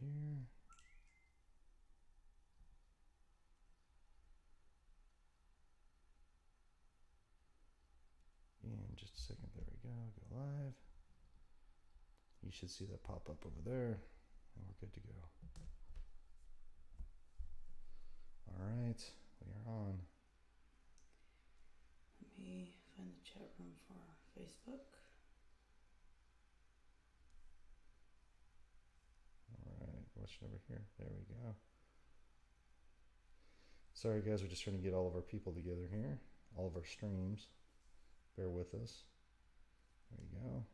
here. And just a second, there we go, go live. You should see that pop up over there, and we're good to go. All right, we are on. Let me find the chat room for Facebook. All right, watching over here. There we go. Sorry guys, we're just trying to get all of our people together here, all of our streams. Bear with us. There you go.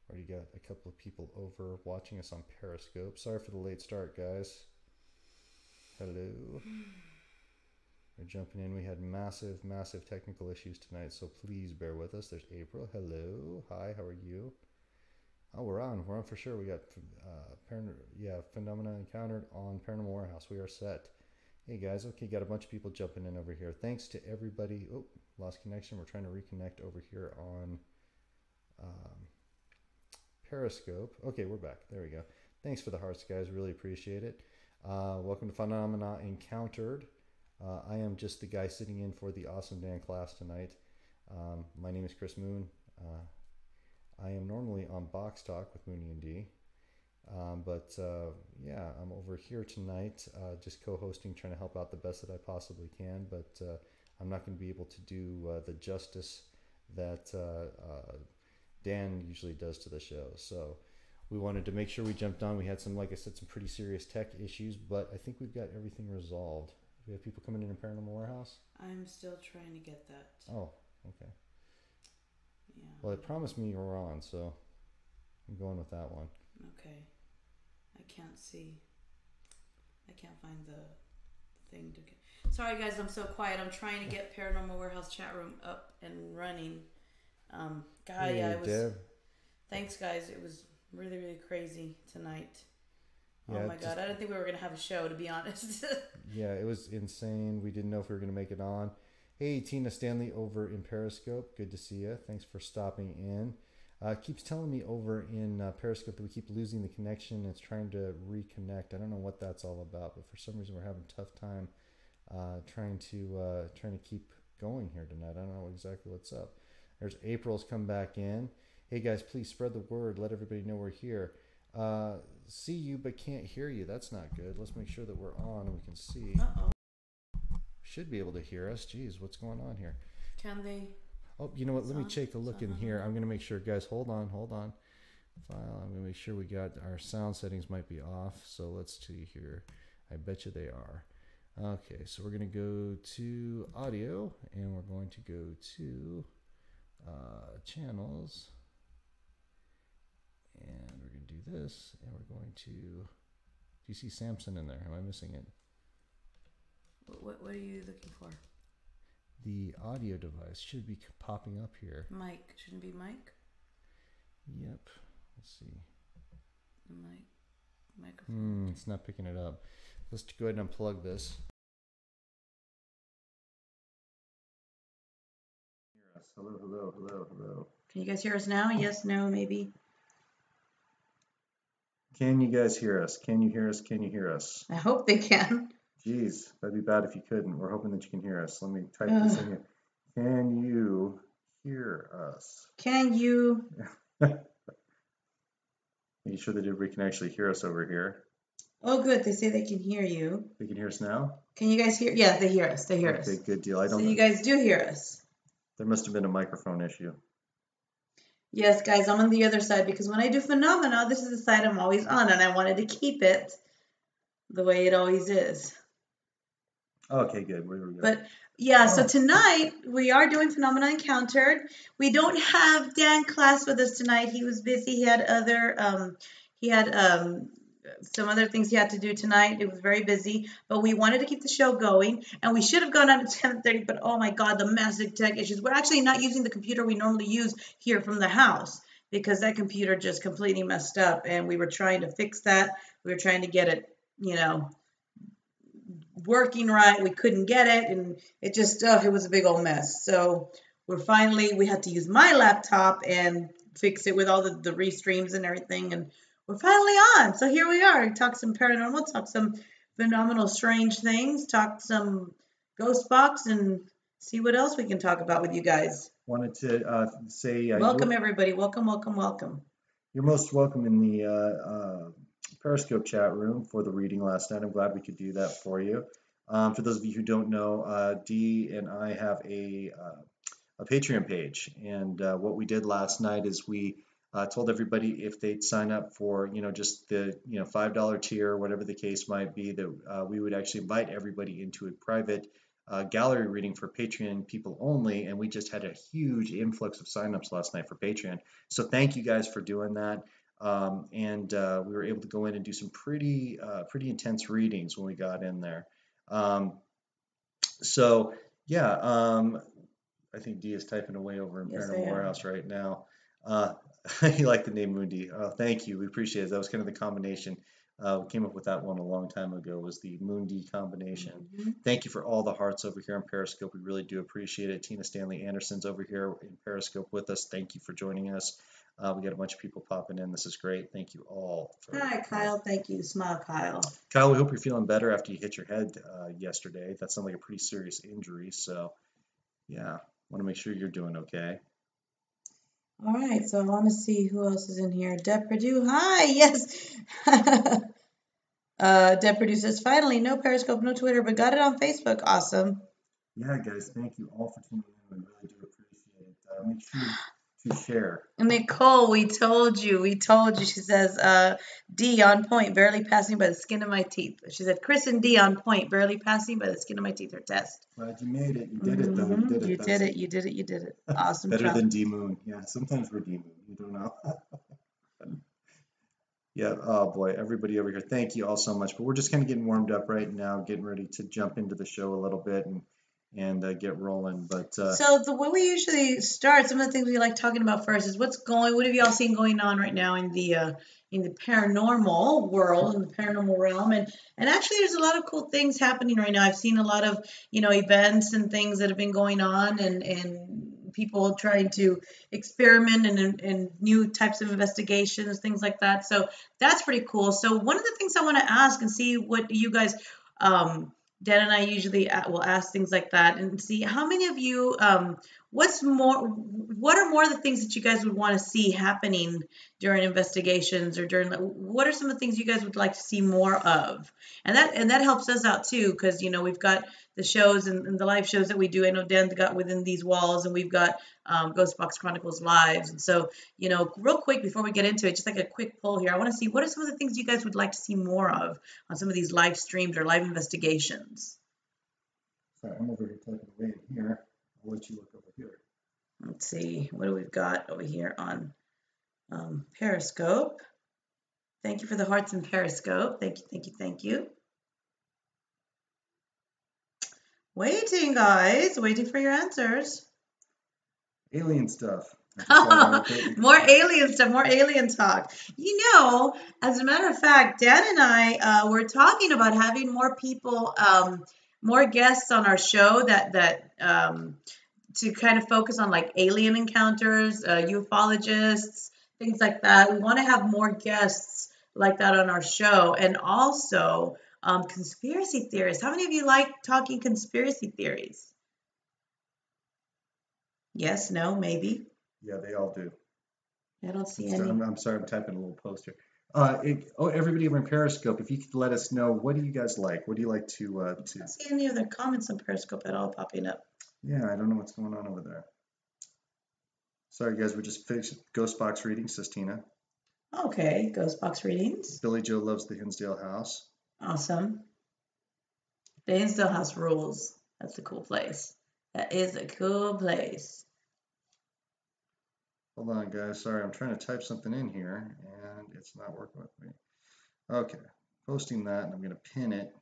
Already got a couple of people over watching us on Periscope. Sorry for the late start, guys. Hello. We're jumping in. We had massive technical issues tonight, so please bear with us. There's April. Hello. Hi, how are you? Oh, we're on. We're on for sure. We got Phenomena Encountered on Paranormal Warehouse. We are set. Hey guys, okay, got a bunch of people jumping in over here. Thanks to everybody. Oh, lost connection. We're trying to reconnect over here on Periscope. Okay, we're back. There we go. Thanks for the hearts, guys. Really appreciate it. Welcome to Phenomena Encountered. I am just the guy sitting in for the awesome Dan class tonight. My name is Chris Moon. I am normally on Box Talk with Moonie and D. Yeah, I'm over here tonight, just co-hosting, trying to help out the best that I possibly can, but I'm not going to be able to do the justice that Dan usually does to the show. So we wanted to make sure we jumped on. We had some, like I said, some pretty serious tech issues, but I think we've got everything resolved. Do we have people coming in Paranormal Warehouse? I'm still trying to get that. Oh, okay. Yeah. Well, it promised me you were on, so I'm going with that one. Okay. I can't see. I can't find the thing to get. Sorry guys, I'm so quiet. I'm trying to get Paranormal Warehouse chat room up and running. Hey, yeah, it was. Deb. Thanks guys. It was really crazy tonight. Yeah, oh my god, I didn't think we were gonna have a show, to be honest. Yeah, it was insane. We didn't know if we were gonna make it on. Hey, Tina Stanley over in Periscope. Good to see you. Thanks for stopping in. Keeps telling me over in Periscope that we keep losing the connection. It's trying to reconnect. I don't know what that's all about, but for some reason we're having a tough time trying to keep going here tonight. I don't know exactly what's up. There's April's come back in. Hey guys, please spread the word. Let everybody know we're here. See you but can't hear you. That's not good. Let's make sure that we're on and we can see. Uh-oh. Should be able to hear us. Jeez, what's going on here? Can they? Oh, you know what? Let me take a look in here. I'm going to make sure, guys. Hold on. File. I'm going to make sure we got our sound settings might be off. So let's see here. I bet you they are. Okay, so we're going to go to audio and we're going to go to channels. And we're going to do this. And we're going to... Do you see Samson in there? Am I missing it? What are you looking for? The audio device should be popping up here. Mic. Shouldn't be mic? Yep. Let's see. Microphone. It's not picking it up. Let's go ahead and unplug this. Hello. Can you guys hear us now? Yes, no, maybe. Can you guys hear us? Can you hear us? I hope they can. Jeez, that'd be bad if you couldn't. We're hoping that you can hear us. Let me type this in here. Can you hear us? Can you? Making sure that we can actually hear us over here. Oh, good. They say they can hear you. They can hear us now? Can you guys hear? Yeah, they hear us. Okay, good deal. I don't know. You guys do hear us. There must have been a microphone issue. Yes, guys, I'm on the other side because when I do Phenomena, this is the side I'm always on, and I wanted to keep it the way it always is. Okay, good. Where we go? But yeah, so tonight we are doing Phenomena Encountered. We don't have Dan Class with us tonight. He was busy. He had some other things he had to do tonight. It was very busy, but we wanted to keep the show going, and we should have gone on at 10:30. But oh my God, the massive tech issues. We're actually not using the computer we normally use here from the house because that computer just completely messed up, and we were trying to fix that. We were trying to get it, working right. We couldn't get it, and it just it was a big old mess. So we had to use my laptop and fix it with all the restreams and everything, and We're finally on. So here we are. Talk some paranormal, talk some phenomenal, strange things, talk some ghost box, and see what else we can talk about with you guys. Wanted to say Welcome, everybody. Welcome, welcome, welcome. you're most welcome in the Periscope chat room for the reading last night. I'm glad we could do that for you. For those of you who don't know, Dee and I have a Patreon page, and what we did last night is we told everybody if they'd sign up for just the $5 tier, whatever the case might be, that we would actually invite everybody into a private gallery reading for Patreon people only, and we just had a huge influx of signups last night for Patreon. So thank you guys for doing that. And we were able to go in and do some pretty intense readings when we got in there. So yeah, I think Dee is typing away over in Yes, I Paranormal am. Warehouse right now. You like the name Moonie. Oh, thank you. We appreciate it. That was kind of the combination. We came up with that one a long time ago, was the Moonie combination. Thank you for all the hearts over here on Periscope. We really do appreciate it. Tina Stanley Anderson's over here in Periscope with us. Thank you for joining us. We got a bunch of people popping in. This is great. Thank you all. Hi, Kyle. Thank you. Smile, Kyle. Kyle, we hope you're feeling better after you hit your head yesterday. That sounded like a pretty serious injury. So, yeah, want to make sure you're doing okay. All right, so I want to see who else is in here. Deb Purdue, hi, yes. Deb Purdue says, finally, no Periscope, no Twitter, but got it on Facebook. Awesome. Yeah, guys, thank you all for tuning in. We really do appreciate it. Make sure to share. Nicole, we told you. She says, D on point, barely passing by the skin of my teeth. She said, Chris and D on point, barely passing by the skin of my teeth, her test. Glad you made it. You did it, though. You did it. You did it. Awesome Better job. than D Moon. Yeah, sometimes we're D Moon. You don't know. Yeah, oh boy, everybody over here, thank you all so much. But we're just kind of getting warmed up right now, getting ready to jump into the show a little bit and get rolling. But so the way we usually start, some of the things we like talking about first is what have y'all seen going on right now in the paranormal world, in the paranormal realm, and actually there's a lot of cool things happening right now. I've seen a lot of events and things that have been going on, and people trying to experiment and new types of investigations, things like that. So that's pretty cool. So one of the things I want to ask and see what you guys, Dan and I usually will ask things like that and see how many of you, what are more of the things that you guys would want to see happening during investigations, or what are some of the things you guys would like to see more of? And that helps us out too, because we've got the shows and the live shows that we do. I know Dan's got Within These Walls, and we've got Ghost Box Chronicles Lives. And so, real quick before we get into it, just like a quick poll here, I want to see what are some of the things you guys would like to see more of on some of these live streams or live investigations. Sorry, I'm over here typing away in here. I'll let you look over here. Let's see, what do we've got over here on Periscope? Thank you for the hearts in Periscope. Thank you, thank you, thank you. Waiting, guys. Waiting for your answers. Alien stuff. More alien stuff, more alien talk. As a matter of fact, Dan and I were talking about having more people, more guests on our show that to kind of focus on like alien encounters, ufologists, things like that. We want to have more guests like that on our show, and also conspiracy theorists. How many of you like talking conspiracy theories? Yes, no, maybe. Yeah, they all do. I don't see any. I'm sorry, I'm typing a little post here. Everybody over in Periscope, if you could let us know, what do you guys like? What do you like to? I don't see any other comments on Periscope at all popping up. Yeah, I don't know what's going on over there. Sorry, guys, we're just fixed ghost box readings, says Tina. Okay, ghost box readings. Billy Joe loves the Hinsdale house. Awesome. The Hinsdale house rules. That's a cool place. That is a cool place. Hold on, guys. Sorry, I'm trying to type something in here, and it's not working with me. Okay, posting that, and I'm going to pin it.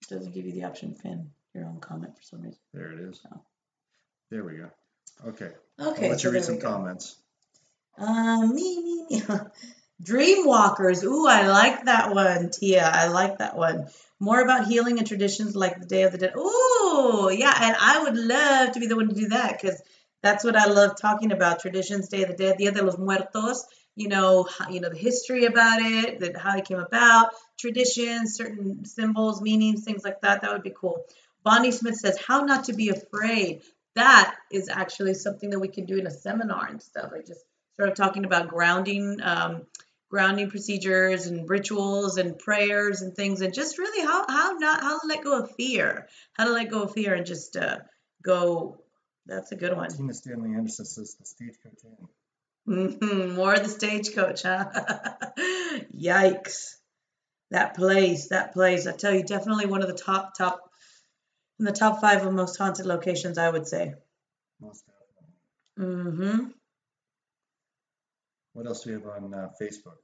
It doesn't give you the option to pin your own comment for some reason. There it is. Oh. There we go. Okay. Okay. I'll let you read some comments. Me. Dreamwalkers. Ooh, I like that one, Tia. I like that one. More about healing and traditions like the Day of the Dead. Ooh, yeah, and I would love to be the one to do that, because That's what I love talking about. Traditions, Day of the Dead, Dia de los Muertos. The history about it, how it came about, traditions, certain symbols, meanings, things like that. That would be cool. Bonnie Smith says, "How not to be afraid." That is actually something that we can do in a seminar and stuff. Like just sort of talking about grounding procedures and rituals and prayers and things, and just really how to let go of fear, and just go. That's a good one. Tina Stanley Anderson says the stagecoach inn. More of the stagecoach, huh? Yikes. That place. I tell you, definitely one of the top in the top 5 of most haunted locations, I would say. Most definitely. What else do we have on Facebook?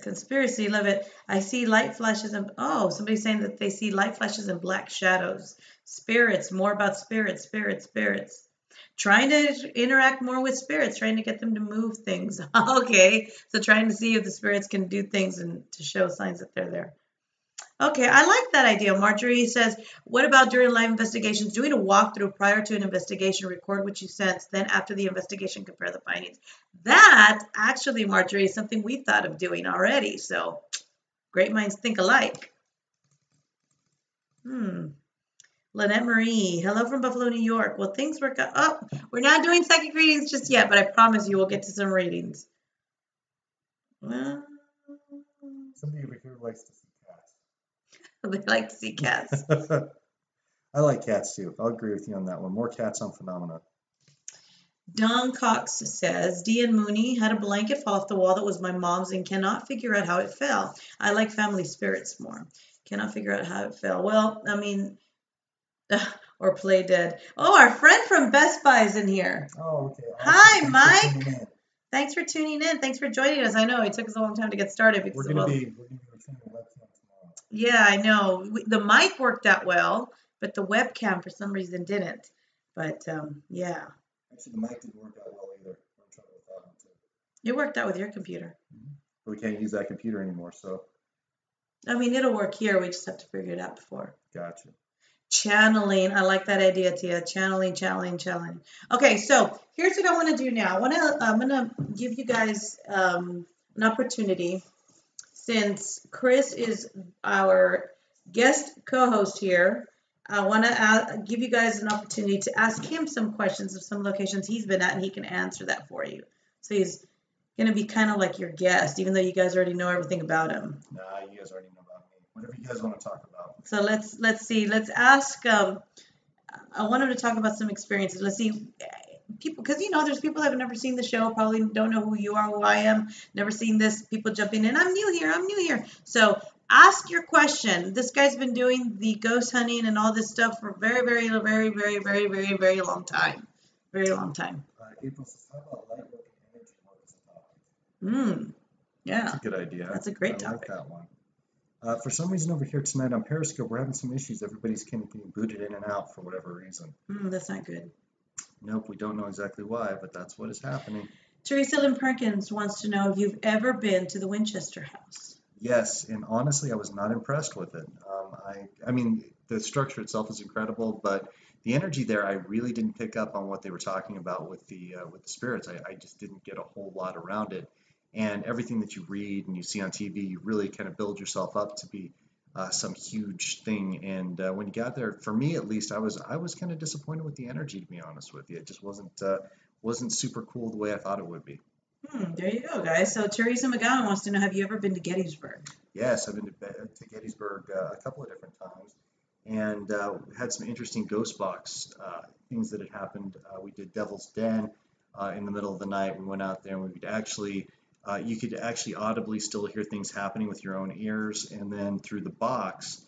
Conspiracy, love it. I see light flashes and somebody's saying that they see light flashes and black shadows. Spirits, more about spirits. Trying to interact more with spirits, trying to get them to move things. Okay, so trying to see if the spirits can do things and to show signs that they're there. Okay, I like that idea. Marjorie says, what about during live investigations, doing a walkthrough prior to an investigation, record what you sense, then after the investigation, compare the findings. That, actually, Marjorie, is something we thought of doing already. So, great minds think alike. Lynette Marie, hello from Buffalo, New York. Well, things work out. Oh, we're not doing psychic readings just yet, but I promise you we'll get to some readings. Somebody over here likes to see cats. They like to see cats. I like cats too. I'll agree with you on that one. More cats on phenomena. Don Cox says, Dee and Moonie had a blanket fall off the wall that was my mom's and cannot figure out how it fell. I like family spirits more. Cannot figure out how it fell. Well, I mean, or play dead. Oh, our friend from Best Buy is in here. Oh, okay. Awesome. Hi, Mike. Thanks for tuning in. Thanks for joining us. I know it took us a long time to get started because we're going to be returning the webcam tomorrow. Yeah, I know. The mic worked out well, but the webcam for some reason didn't. But yeah. Actually, the mic didn't work out well either. We're in trouble with that one too. It worked out with your computer. But we can't use that computer anymore, so. I mean, it'll work here. We just have to figure it out before. Gotcha. Channeling. I like that idea, Tia. Channeling. Okay, so here's what I want to do now. I'm gonna give you guys an opportunity, since Chris is our guest co-host here. I want to give you guys an opportunity to ask him some questions of some locations he's been at, and he can answer that for you. So he's going to be kind of like your guest, even though you guys already know everything about him. Nah, you guys already know about me. Whatever you guys want to talk about. So let's see. Let's ask. I want him to talk about some experiences. Let's see. People, because there's people that have never seen the show, probably don't know who you are, who I am, never seen this. People jumping in. I'm new here. So ask your question. This guy's been doing the ghost hunting and all this stuff for very, very, very, very, very, very, very long time. Very long time. April says, how about light work and energy work as a topic? Yeah. That's a good idea. That's a great topic. I like that one. For some reason over here tonight on Periscope, we're having some issues. Everybody's kind of getting booted in and out for whatever reason. That's not good. Nope, we don't know exactly why, but that's what is happening. Teresa Lynn Perkins wants to know if you've ever been to the Winchester House. Yes, and honestly, I was not impressed with it. I mean, the structure itself is incredible, but the energy there, I really didn't pick up on what they were talking about with the spirits. I just didn't get a whole lot around it. And everything that you read and you see on TV, you really kind of build yourself up to be some huge thing. And when you got there, for me at least, I was kind of disappointed with the energy, to be honest with you. It just wasn't super cool the way I thought it would be. There you go, guys. So Teresa McGowan wants to know, have you ever been to Gettysburg? Yes, I've been to Gettysburg a couple of different times, and had some interesting ghost box things that had happened. We did Devil's Den in the middle of the night. We went out there and we could actually you could actually audibly still hear things happening with your own ears, and then through the box,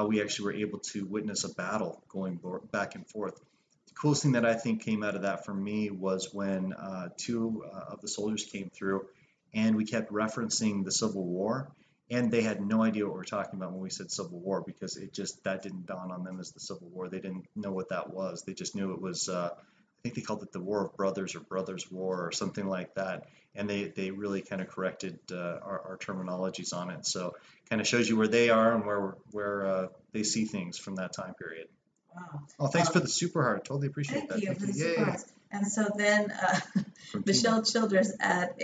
we actually were able to witness a battle going back and forth. The coolest thing that I think came out of that for me was when two of the soldiers came through, and we kept referencing the Civil War, and they had no idea what we were talking about when we said Civil War, because that didn't dawn on them as the Civil War. They didn't know what that was. They just knew it was, I think they called it the War of Brothers or Brothers War or something like that. And they really kind of corrected our terminologies on it. So kind of shows you where they are and where they see things from that time period. Wow. Oh, thanks for the super heart. Totally appreciate that. Thank you for the Yay. surprise. And so then From Michelle Tina. Childers had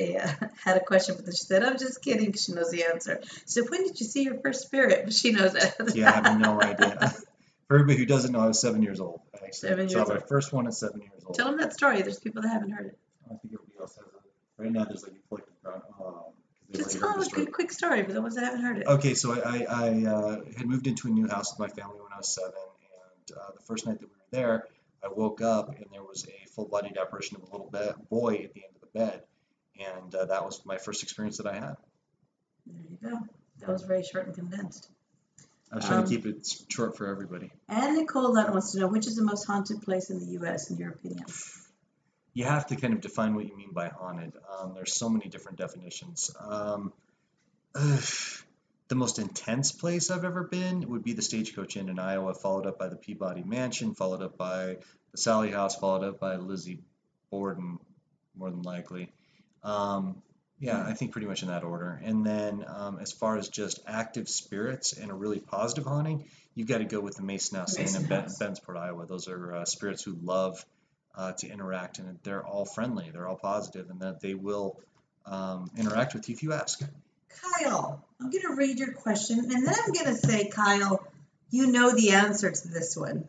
a question, but she said, "I'm just kidding." She knows the answer. So when did you see your first spirit? But she knows that. Yeah, I have no idea. For everybody who doesn't know, I was 7 years old. I actually 7 saw years my old. first one at 7 years old. Tell them that story. There's people that haven't heard it. I think everybody else has it. Right now, there's like a collective ground. Just tell them a quick story for the ones that haven't heard it. Okay, so I had moved into a new house with my family when I was 7, and the first night that we were there, I woke up and there was a full-bodied apparition of a little boy at the end of the bed, and that was my first experience that I had. There you go. That was very short and condensed. I was trying to keep it short for everybody. And Nicole Lund wants to know, which is the most haunted place in the U.S. in your opinion? You have to kind of define what you mean by haunted. There's so many different definitions. The most intense place I've ever been would be the Stagecoach Inn in Iowa, followed up by the Peabody Mansion, followed up by the Sally House, followed up by Lizzie Borden, more than likely. Yeah, I think pretty much in that order. And then as far as just active spirits and a really positive haunting, you've got to go with the Mason House Inn in Bensport, Iowa. Those are spirits who love to interact, and they're all friendly, they're all positive, and that they will interact with you if you ask. Kyle, I'm going to read your question, and then I'm going to say, Kyle, you know the answer to this one.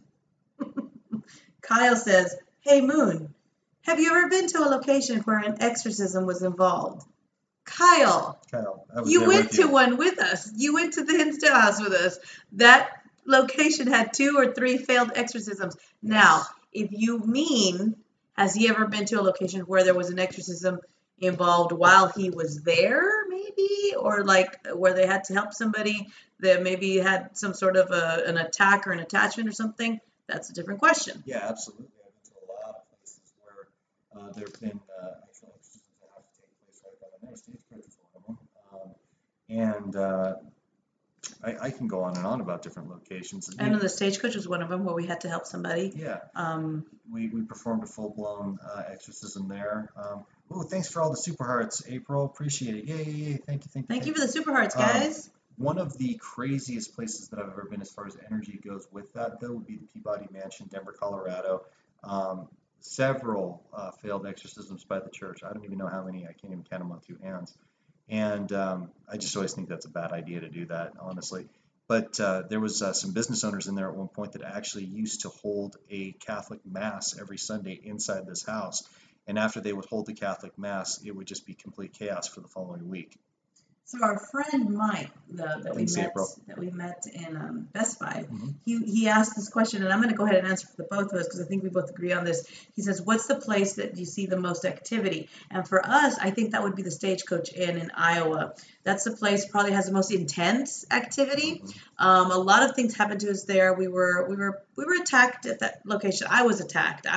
Kyle says, "Hey, Moon, have you ever been to a location where an exorcism was involved?" Kyle, you went to one with us. You went to the Hinsdale House with us. That location had 2 or 3 failed exorcisms. Yes. Now, if you mean, has he ever been to a location where there was an exorcism involved while he was there, maybe? Or like where they had to help somebody that maybe had some sort of an attack or an attachment or something? That's a different question. Yeah, absolutely. I've been to a lot of places where there have been actual exorcisms that have to take place right down there. Stagecoach is one of them. And I can go on and on about different locations. I know the Stagecoach was one of them where we had to help somebody. Yeah. We performed a full-blown exorcism there. Oh, thanks for all the super hearts, April. Appreciate it. Yay. Thank you. Thank you for the super hearts, guys. One of the craziest places that I've ever been as far as energy goes with that, though, would be the Peabody Mansion, Denver, Colorado. Several failed exorcisms by the church. I don't even know how many. I can't even count them on 2 hands. And I just always think that's a bad idea to do that, honestly. But there was some business owners in there at one point that actually used to hold a Catholic Mass every Sunday inside this house. And after they would hold the Catholic Mass, it would just be complete chaos for the following week. So our friend Mike, that we met in Best Buy, he asked this question, and I'm going to go ahead and answer for the both of us because I think we both agree on this. He says, "What's the place that you see the most activity?" And for us, I think that would be the Stagecoach Inn in Iowa. That's the place probably has the most intense activity. A lot of things happened to us there. We were attacked at that location. I was attacked.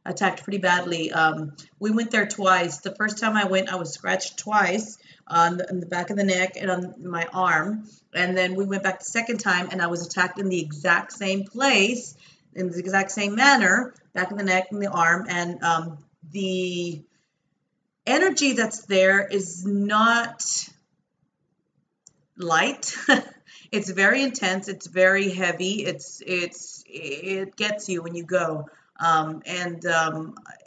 Attacked pretty badly. We went there twice. The first time I went, I was scratched twice on the back of the neck and on my arm. And then we went back the second time, and I was attacked in the exact same place, in the exact same manner, back of the neck and the arm. And the energy that's there is not light. It's very intense. It's very heavy. It gets you when you go.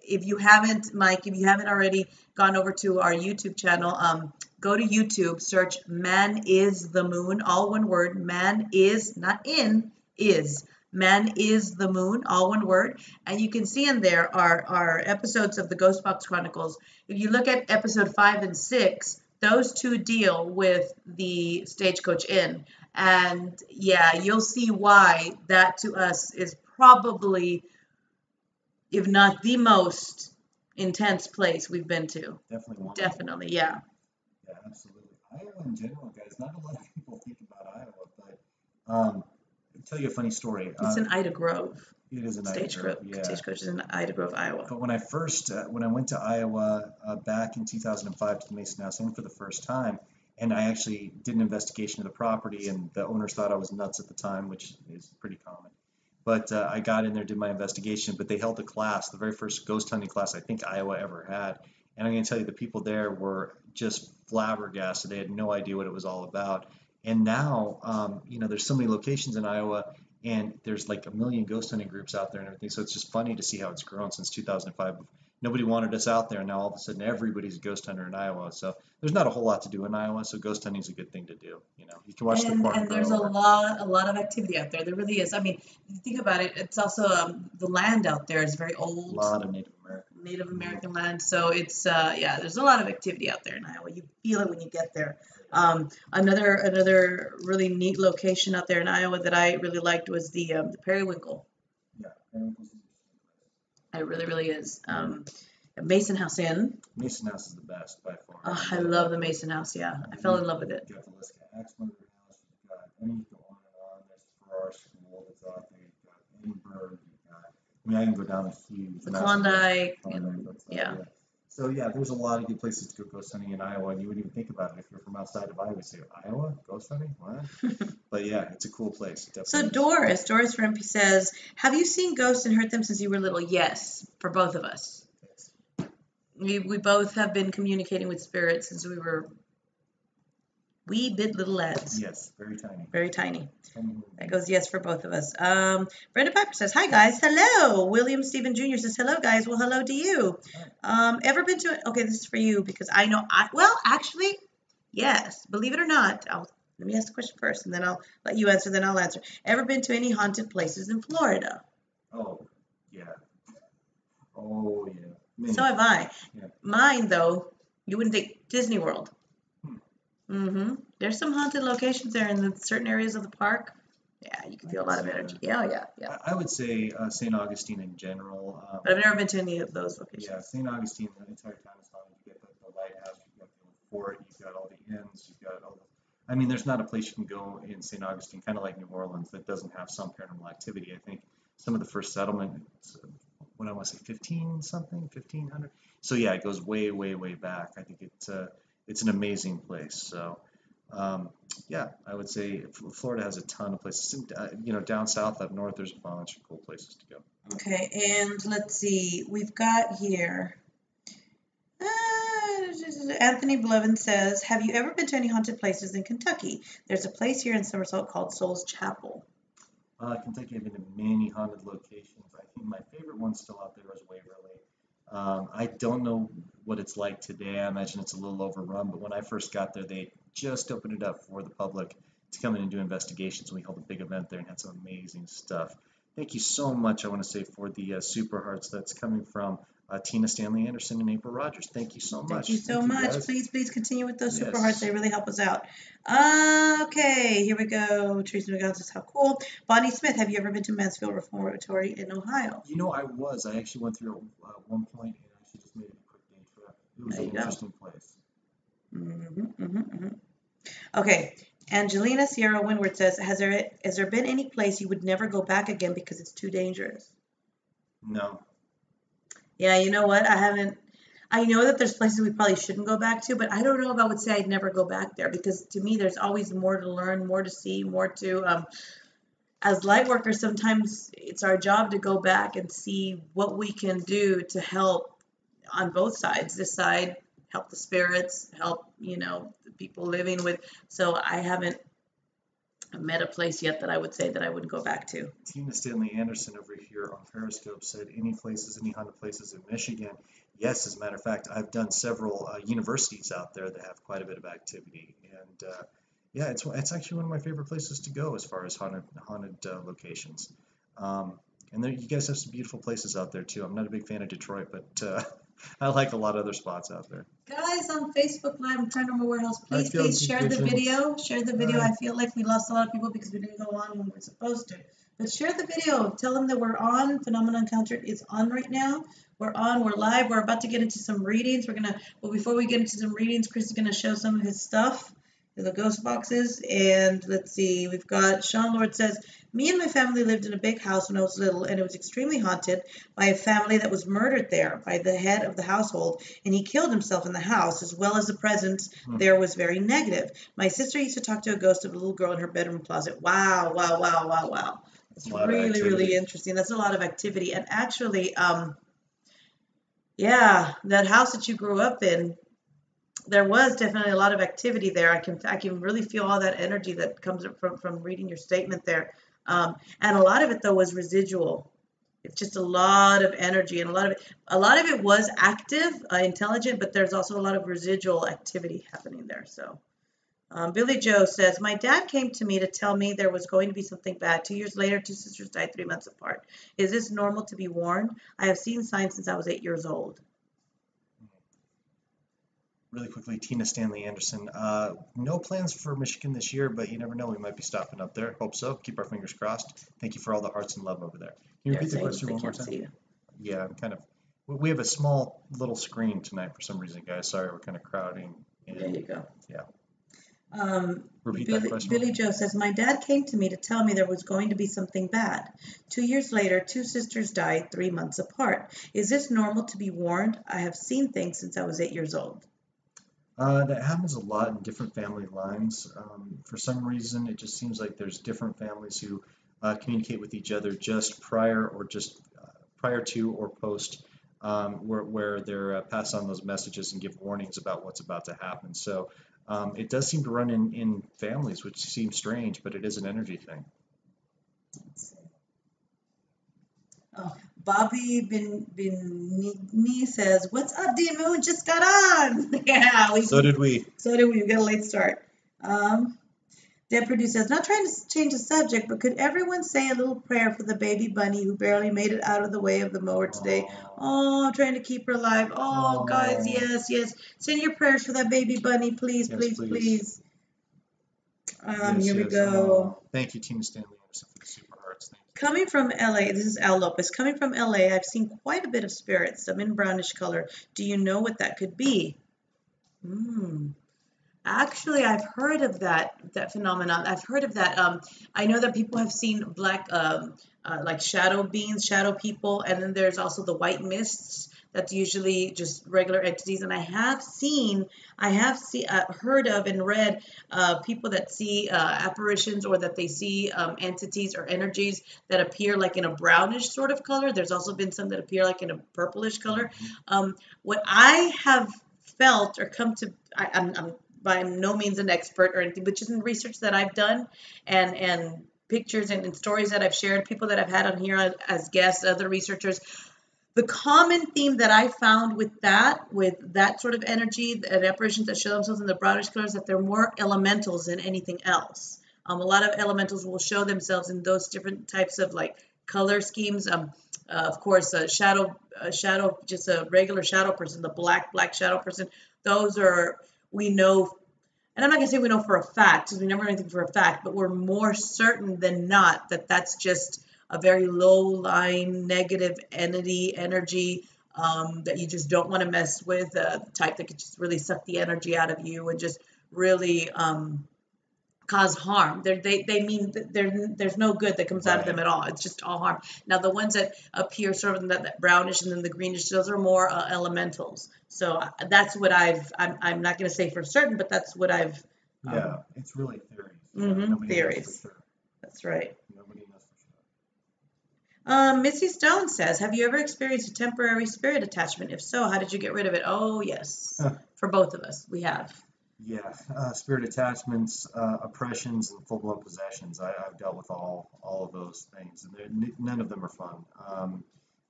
If you haven't, Mike, if you haven't already gone over to our YouTube channel, go to YouTube, search "Man is the Moon," all one word. Man is, not in, is. Man is the Moon, all one word. And you can see in there our episodes of the Ghost Box Chronicles. If you look at episode 5 and 6, those 2 deal with the Stagecoach Inn. And yeah, you'll see why that to us is probably, if not the most intense place we've been to. Definitely, yeah. Yeah, absolutely. Iowa in general, guys, not a lot of people think about Iowa, but I'll tell you a funny story. It's in Ida Grove. It is in Ida Grove, yeah. Stagecoach is in Ida Grove, Iowa. But when I went to Iowa back in 2005 to the Mason House Inn for the first time, and I actually did an investigation of the property, and the owners thought I was nuts at the time, which is pretty common. But I got in there, did my investigation, but they held a class, the very first ghost hunting class I think Iowa ever had. And I'm going to tell you, the people there were just flabbergasted. They had no idea what it was all about. And now, there's so many locations in Iowa, and there's like a million ghost hunting groups out there and everything. So it's just funny to see how it's grown since 2005. Nobody wanted us out there, and now all of a sudden everybody's a ghost hunter in Iowa. So there's not a whole lot to do in Iowa, so ghost hunting is a good thing to do. You can watch the corn And there's grow. a lot of activity out there. There really is. I mean, if you think about it, it's also the land out there is very A old. lot of Native American. Native American land. So it's yeah, there's a lot of activity out there in Iowa. You feel it when you get there. Another really neat location out there in Iowa that I really liked was the Periwinkle. Yeah, Periwinkle's an interesting place. It really is. Mason House Inn. Mason House is the best by far. Oh, I love the Mason House. Yeah, I fell in love with it. You've got the Liska Axmurder House. You've got, I mean, you go on and on. There's Farrar School that's out there. You've got Edinburgh. You've got, I mean, I can go down a huge. The Klondike. Yeah. So yeah, there's a lot of good places to go ghost hunting in Iowa, and you wouldn't even think about it if you're from outside of Iowa. You say Iowa ghost hunting, what? But yeah, it's a cool place. So Doris from MP says, have you seen ghosts and heard them since you were little? Yes, for both of us. Yes. We both have been communicating with spirits since we were wee bit little lads. Yes, very tiny. Very tiny. That goes yes for both of us. Brenda Piper says, hi guys, hello. William Stephen Jr. says, hello guys. Well, hello to you. Ever been to, okay, this is for you because I know, well, actually, yes, believe it or not. Let me ask the question first and then I'll let you answer, then I'll answer. Ever been to any haunted places in Florida? Oh, yeah. Oh, yeah. Many. So have I. Yeah. Mine, though, you wouldn't think Disney World. There's some haunted locations there in certain areas of the park. Yeah, you can feel a lot of energy. Yeah. I would say St. Augustine in general. But I've never been to any of those locations. Yeah, St. Augustine, the entire town is haunted. You get the lighthouse, you've got the fort, you've got all the inns, you've got all the... I mean, there's not a place you can go in St. Augustine, kind of like New Orleans, that doesn't have some paranormal activity. I think some of the first settlements, what I want to say, 1500. So yeah, it goes way, way, way back. I think it's an amazing place. So yeah, I would say Florida has a ton of places. Down south, up north, there's a bunch of cool places to go. Okay, and let's see. We've got here. Anthony Blevin says, have you ever been to any haunted places in Kentucky? There's a place here in Somersault called Souls Chapel. Kentucky, I've been to many haunted locations. I think my favorite one still out there is Waverly. I don't know what it's like today. I imagine it's a little overrun, but when I first got there, they just opened it up for the public to come in and do investigations. We held a big event there and had some amazing stuff. Thank you so much, I want to say, for the Super Hearts that's coming from Tina Stanley Anderson and April Rogers. Thank you so much. Thank you so much. Please continue with those Super Yes. Hearts. They really help us out. Okay, here we go. Teresa McGowan says, how cool. Bonnie Smith, have you ever been to Mansfield Reformatory in Ohio? I was. I actually went through at one point and actually just made it a quick day trip. It was an interesting place. Okay. Angelina Sierra Windward says, has there been any place you would never go back again because it's too dangerous? No. Yeah, you know what? I haven't. I know that there's places we probably shouldn't go back to, but I don't know if I would say I'd never go back there because to me, there's always more to learn, more to see, more to. As light workers, sometimes it's our job to go back and see what we can do to help on both sides. This side, help the spirits, help the people living with. So I haven't met a place yet that I would say that I wouldn't go back to. Tina Stanley Anderson over here on Periscope said, any haunted places in Michigan? Yes, as a matter of fact, I've done several universities out there that have quite a bit of activity. And yeah, it's actually one of my favorite places to go as far as haunted locations. And there, you guys have some beautiful places out there too. I'm not a big fan of Detroit, but I like a lot of other spots out there. Guys on Facebook Live and Paranormal Warehouse, please share the visions. video. Share the video. I feel like we lost a lot of people because we didn't go on when we were supposed to. But share the video. Tell them that we're on. Phenomena Encountered is on right now. We're on. We're live. We're about to get into some readings. Before we get into some readings, Chris is gonna show some of his stuff, the ghost boxes. And let's see. We've got Sean Lord says, me and my family lived in a big house when I was little, and it was extremely haunted by a family that was murdered there by the head of the household, and he killed himself in the house, as well as the presence there was very negative. My sister used to talk to a ghost of a little girl in her bedroom closet. Wow. It's A lot of really, really activity. interesting. That's a lot of activity. And actually, yeah, that house that you grew up in, there was definitely a lot of activity there. I can really feel all that energy that comes from reading your statement there. And a lot of it though was residual. It's just a lot of energy, and a lot of it was active, intelligent, but there's also a lot of residual activity happening there. So Billy Joe says, my dad came to me to tell me there was going to be something bad. 2 years later, two sisters died 3 months apart. Is this normal to be warned? I have seen signs since I was 8 years old. Really quickly, Tina Stanley Anderson. No plans for Michigan this year, but you never know. We might be stopping up there. Hope so. Keep our fingers crossed. Thank you for all the hearts and love over there. Can you They're repeat the saying question they one more can't see time? you. Yeah, I'm kind of. We have a small little screen tonight for some reason, guys. Sorry, we're kind of crowding There in. you go. Yeah. Repeat that question. Billy Joe says, my dad came to me to tell me there was going to be something bad. 2 years later, two sisters died 3 months apart. Is this normal to be warned? I have seen things since I was 8 years old. That happens a lot in different family lines. For some reason, it just seems like there's different families who communicate with each other just prior to or post, where they're pass on those messages and give warnings about what's about to happen. So it does seem to run in families, which seems strange, but it is an energy thing. Let's see. Oh, Bobby Benigni says, what's up, D Moon? Just got on. Yeah, So did we. So did we. We got a late start. Deb Purdue says, not trying to change the subject, but could everyone say a little prayer for the baby bunny who barely made it out of the way of the mower today? Oh, I'm trying to keep her alive. Oh, guys, yes, yes. Send your prayers for that baby bunny, please, Yes, please, please. please. Yes, Here we yes. go. Thank you, Tina Stanley Anderson, for the super hearts. Thank you. Coming from LA, this is Al Lopez. Coming from LA, I've seen quite a bit of spirits, some in brownish color. Do you know what that could be? Actually, I've heard of that phenomenon. I've heard of that. I know that people have seen black, like shadow beings, shadow people, and then there's also the white mists. That's usually just regular entities. And I have heard of and read people that see apparitions, or that they see entities or energies that appear like in a brownish sort of color. There's also been some that appear like in a purplish color. What I have felt or come to, I'm by no means an expert or anything, but just in research that I've done and pictures and stories that I've shared, people that I've had on here as guests, other researchers, the common theme that I found with that sort of energy, the apparitions that show themselves in the brownish colors, that they're more elementals than anything else. A lot of elementals will show themselves in those different types of like color schemes. Of course, a shadow, just a regular shadow person, the black shadow person. Those are, we know, and I'm not gonna say we know for a fact, because we never know anything for a fact, but we're more certain than not that that's just a very low-lying negative energy that you just don't want to mess with, the type that could just really suck the energy out of you and just really cause harm. They mean there's no good that comes out of them at all. It's just all harm. Now the ones that appear sort of in that brownish and then the greenish, those are more elementals. So that's what I'm not going to say for certain, but that's what I've. Yeah, it's really theories. Theories. Knows for sure. That's right. Nobody knows for sure. Missy Stone says, have you ever experienced a temporary spirit attachment? If so, how did you get rid of it? Oh, yes. For both of us, we have. Yeah, spirit attachments, oppressions, and full-blown possessions. I've dealt with all of those things, and none of them are fun.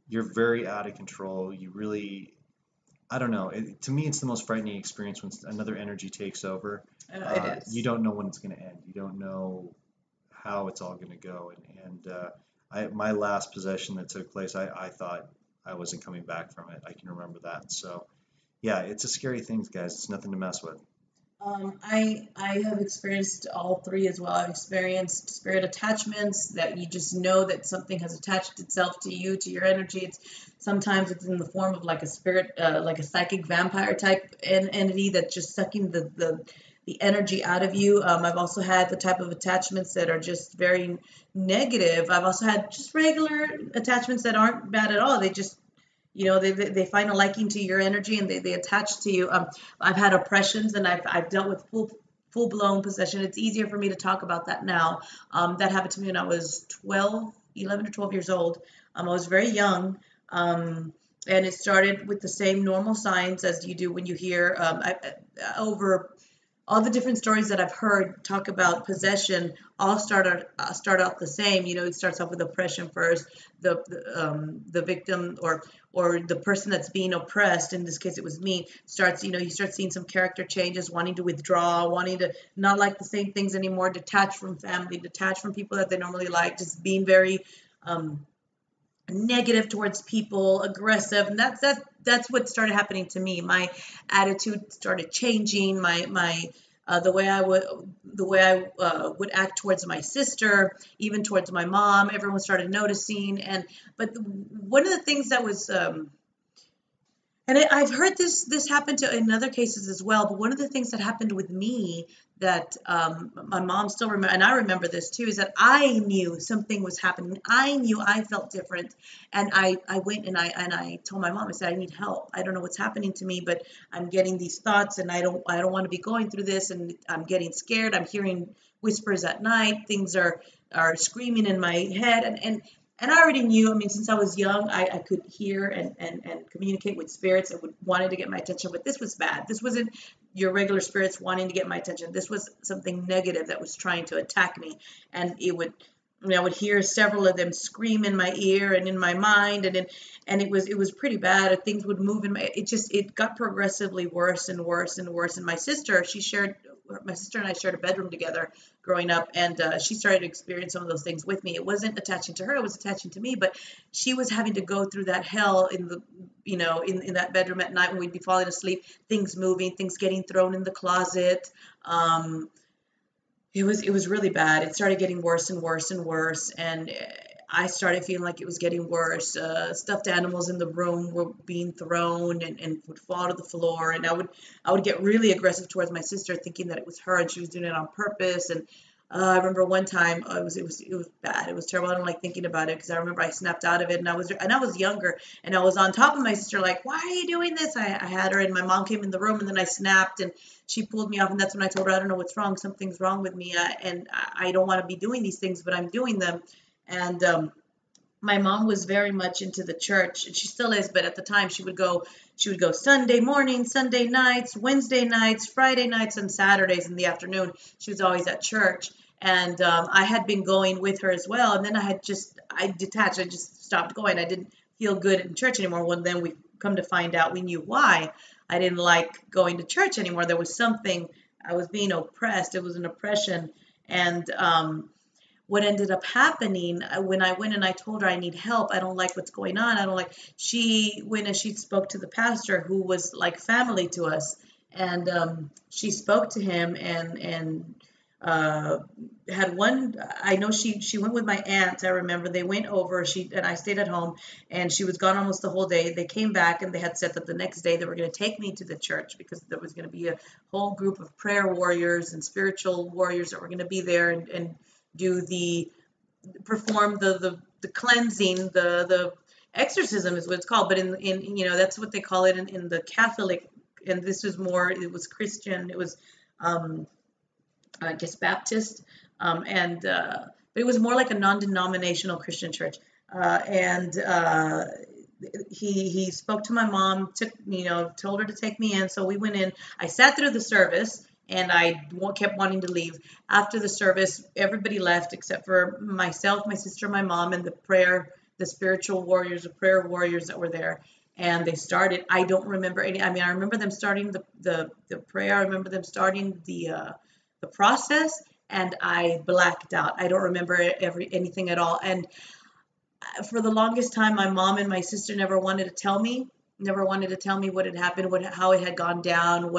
You're very out of control. You really, I don't know. To me, it's the most frightening experience when another energy takes over. It is. You don't know when it's going to end. You don't know how it's all going to go. My last possession that took place, I thought I wasn't coming back from it. I can remember that. So, yeah, it's a scary thing, guys. It's nothing to mess with. I have experienced all three as well. I've experienced spirit attachments that you just know that something has attached itself to you, to your energy. Sometimes it's in the form of like a spirit, like a psychic vampire type entity that's just sucking the energy out of you. I've also had the type of attachments that are just very negative. I've also had just regular attachments that aren't bad at all. They just, they find a liking to your energy and they attach to you. I've had oppressions, and I've dealt with full-blown possession. It's easier for me to talk about that now. That happened to me when I was 11 or 12 years old. I was very young. And it started with the same normal signs as you do when you hear over all the different stories that I've heard talk about possession. All start out the same. It starts off with oppression first. The victim or the person that's being oppressed, in this case it was me, starts, you start seeing some character changes, wanting to withdraw, wanting to not like the same things anymore, detached from family, detached from people that they normally like, just being very negative towards people, aggressive, and that's what started happening to me. My attitude started changing. The way I would act towards my sister, even towards my mom. Everyone started noticing, but one of the things that was and I've heard this happen in other cases as well. But one of the things that happened with me that my mom still remember, and I remember this too, is that I knew something was happening. I knew I felt different, and I went and I told my mom. I said, I need help. I don't know what's happening to me, but I'm getting these thoughts, and I don't want to be going through this, and I'm getting scared. I'm hearing whispers at night. Things are screaming in my head, and I already knew. I mean, since I was young, I could hear and communicate with spirits that wanted to get my attention. But this was bad. This wasn't your regular spirits wanting to get my attention. This was something negative that was trying to attack me. And I would hear several of them scream in my ear and in my mind, and it was pretty bad. Things would move in it got progressively worse and worse and worse. And my sister and I shared a bedroom together growing up, and she started to experience some of those things with me. It wasn't attaching to her; it was attaching to me. But she was having to go through that hell in that bedroom at night when we'd be falling asleep. Things moving, things getting thrown in the closet. It was really bad. It started getting worse and worse and worse, and I started feeling like it was getting worse. Stuffed animals in the room were being thrown and would fall to the floor, and I would get really aggressive towards my sister, thinking that it was her and she was doing it on purpose. And I remember one time it was bad. It was terrible. I don't like thinking about it because I remember I snapped out of it, and I was younger, and I was on top of my sister, like, why are you doing this? I had her, and my mom came in the room, and then I snapped, and she pulled me off, and that's when I told her, I don't know what's wrong. Something's wrong with me, and I don't want to be doing these things, but I'm doing them. And my mom was very much into the church, and she still is, but at the time she would go Sunday morning, Sunday nights, Wednesday nights, Friday nights, and Saturdays in the afternoon. She was always at church, and I had been going with her as well, and then I detached. I just stopped going. I didn't feel good in church anymore. Well, then we come to find out we knew why. I didn't like going to church anymore. There was something, I was being oppressed. It was an oppression, and what ended up happening when I went and I told her I need help, I don't like what's going on, I don't like, she went and she spoke to the pastor, who was like family to us, and she spoke to him and had one, I know she went with my aunt. I remember they went over, and I stayed at home, and she was gone almost the whole day. They came back, and they had said that the next day they were going to take me to the church, because there was going to be a whole group of prayer warriors and spiritual warriors that were going to be there and perform the cleansing, the exorcism is what it's called, but in that's what they call it in the Catholic, and this was more, it was Christian, it was I guess Baptist, but it was more like a non-denominational Christian church, and he spoke to my mom, told her to take me in, so we went in. I sat through the service, and I kept wanting to leave. After the service, everybody left except for myself, my sister, my mom, and the spiritual warriors, the prayer warriors that were there. And they started. I don't remember any. I mean, I remember them starting the prayer. I remember them starting the process, and I blacked out. I don't remember anything at all. And for the longest time, my mom and my sister never wanted to tell me what had happened, how it had gone down.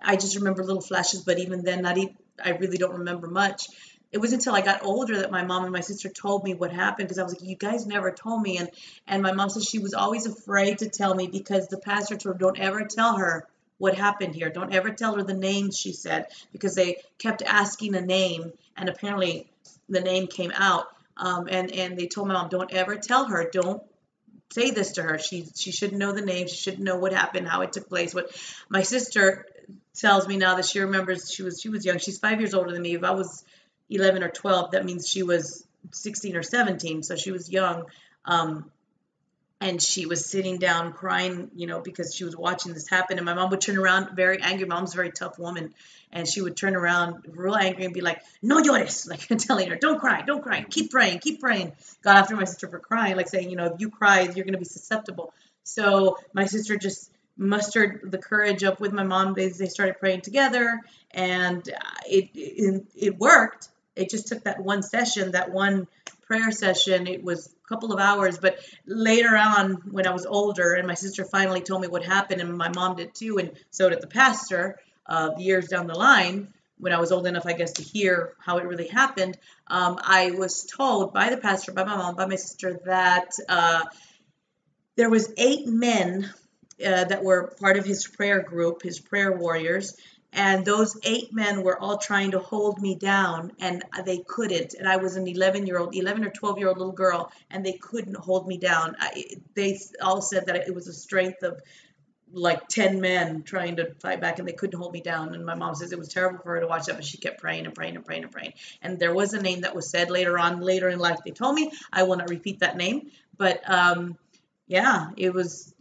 I just remember little flashes, but even then, I really don't remember much. It was until I got older that my mom and my sister told me what happened, because I was like, you guys never told me. And my mom said she was always afraid to tell me, because the pastor told her, don't ever tell her what happened here. Don't ever tell her the names, she said, because they kept asking a name, and apparently the name came out. And they told my mom, don't ever tell her. Don't say this to her. She shouldn't know the name. She shouldn't know what happened, how it took place. What my sister tells me now that she remembers she was young. She's 5 years older than me. If I was 11 or 12, that means she was 16 or 17, so she was young. Um, and she was sitting down crying, because she was watching this happen. And my mom would turn around very angry. Mom's a very tough woman, and she would turn around real angry and be like, "No llores," like telling her, "Don't cry, don't cry, keep praying, keep praying." Got after my sister for crying, like saying, if you cry, you're going to be susceptible. So my sister just mustered the courage up with my mom. They started praying together, and it worked. It just took that one session, that one prayer session. It was a couple of hours, but later on, when I was older and my sister finally told me what happened, and my mom did too, and so did the pastor, years down the line, when I was old enough, I guess, to hear how it really happened, I was told by the pastor, by my mom, by my sister, that there was 8 men that were part of his prayer group, his prayer warriors, and those 8 men were all trying to hold me down, and they couldn't. And I was an 11 or 12-year-old little girl, and they couldn't hold me down. They all said that it was a strength of like 10 men trying to fight back, and they couldn't hold me down. And my mom says it was terrible for her to watch that, but she kept praying and praying and praying and praying. And there was a name that was said later in life. They told me, I will not repeat that name, but yeah, it's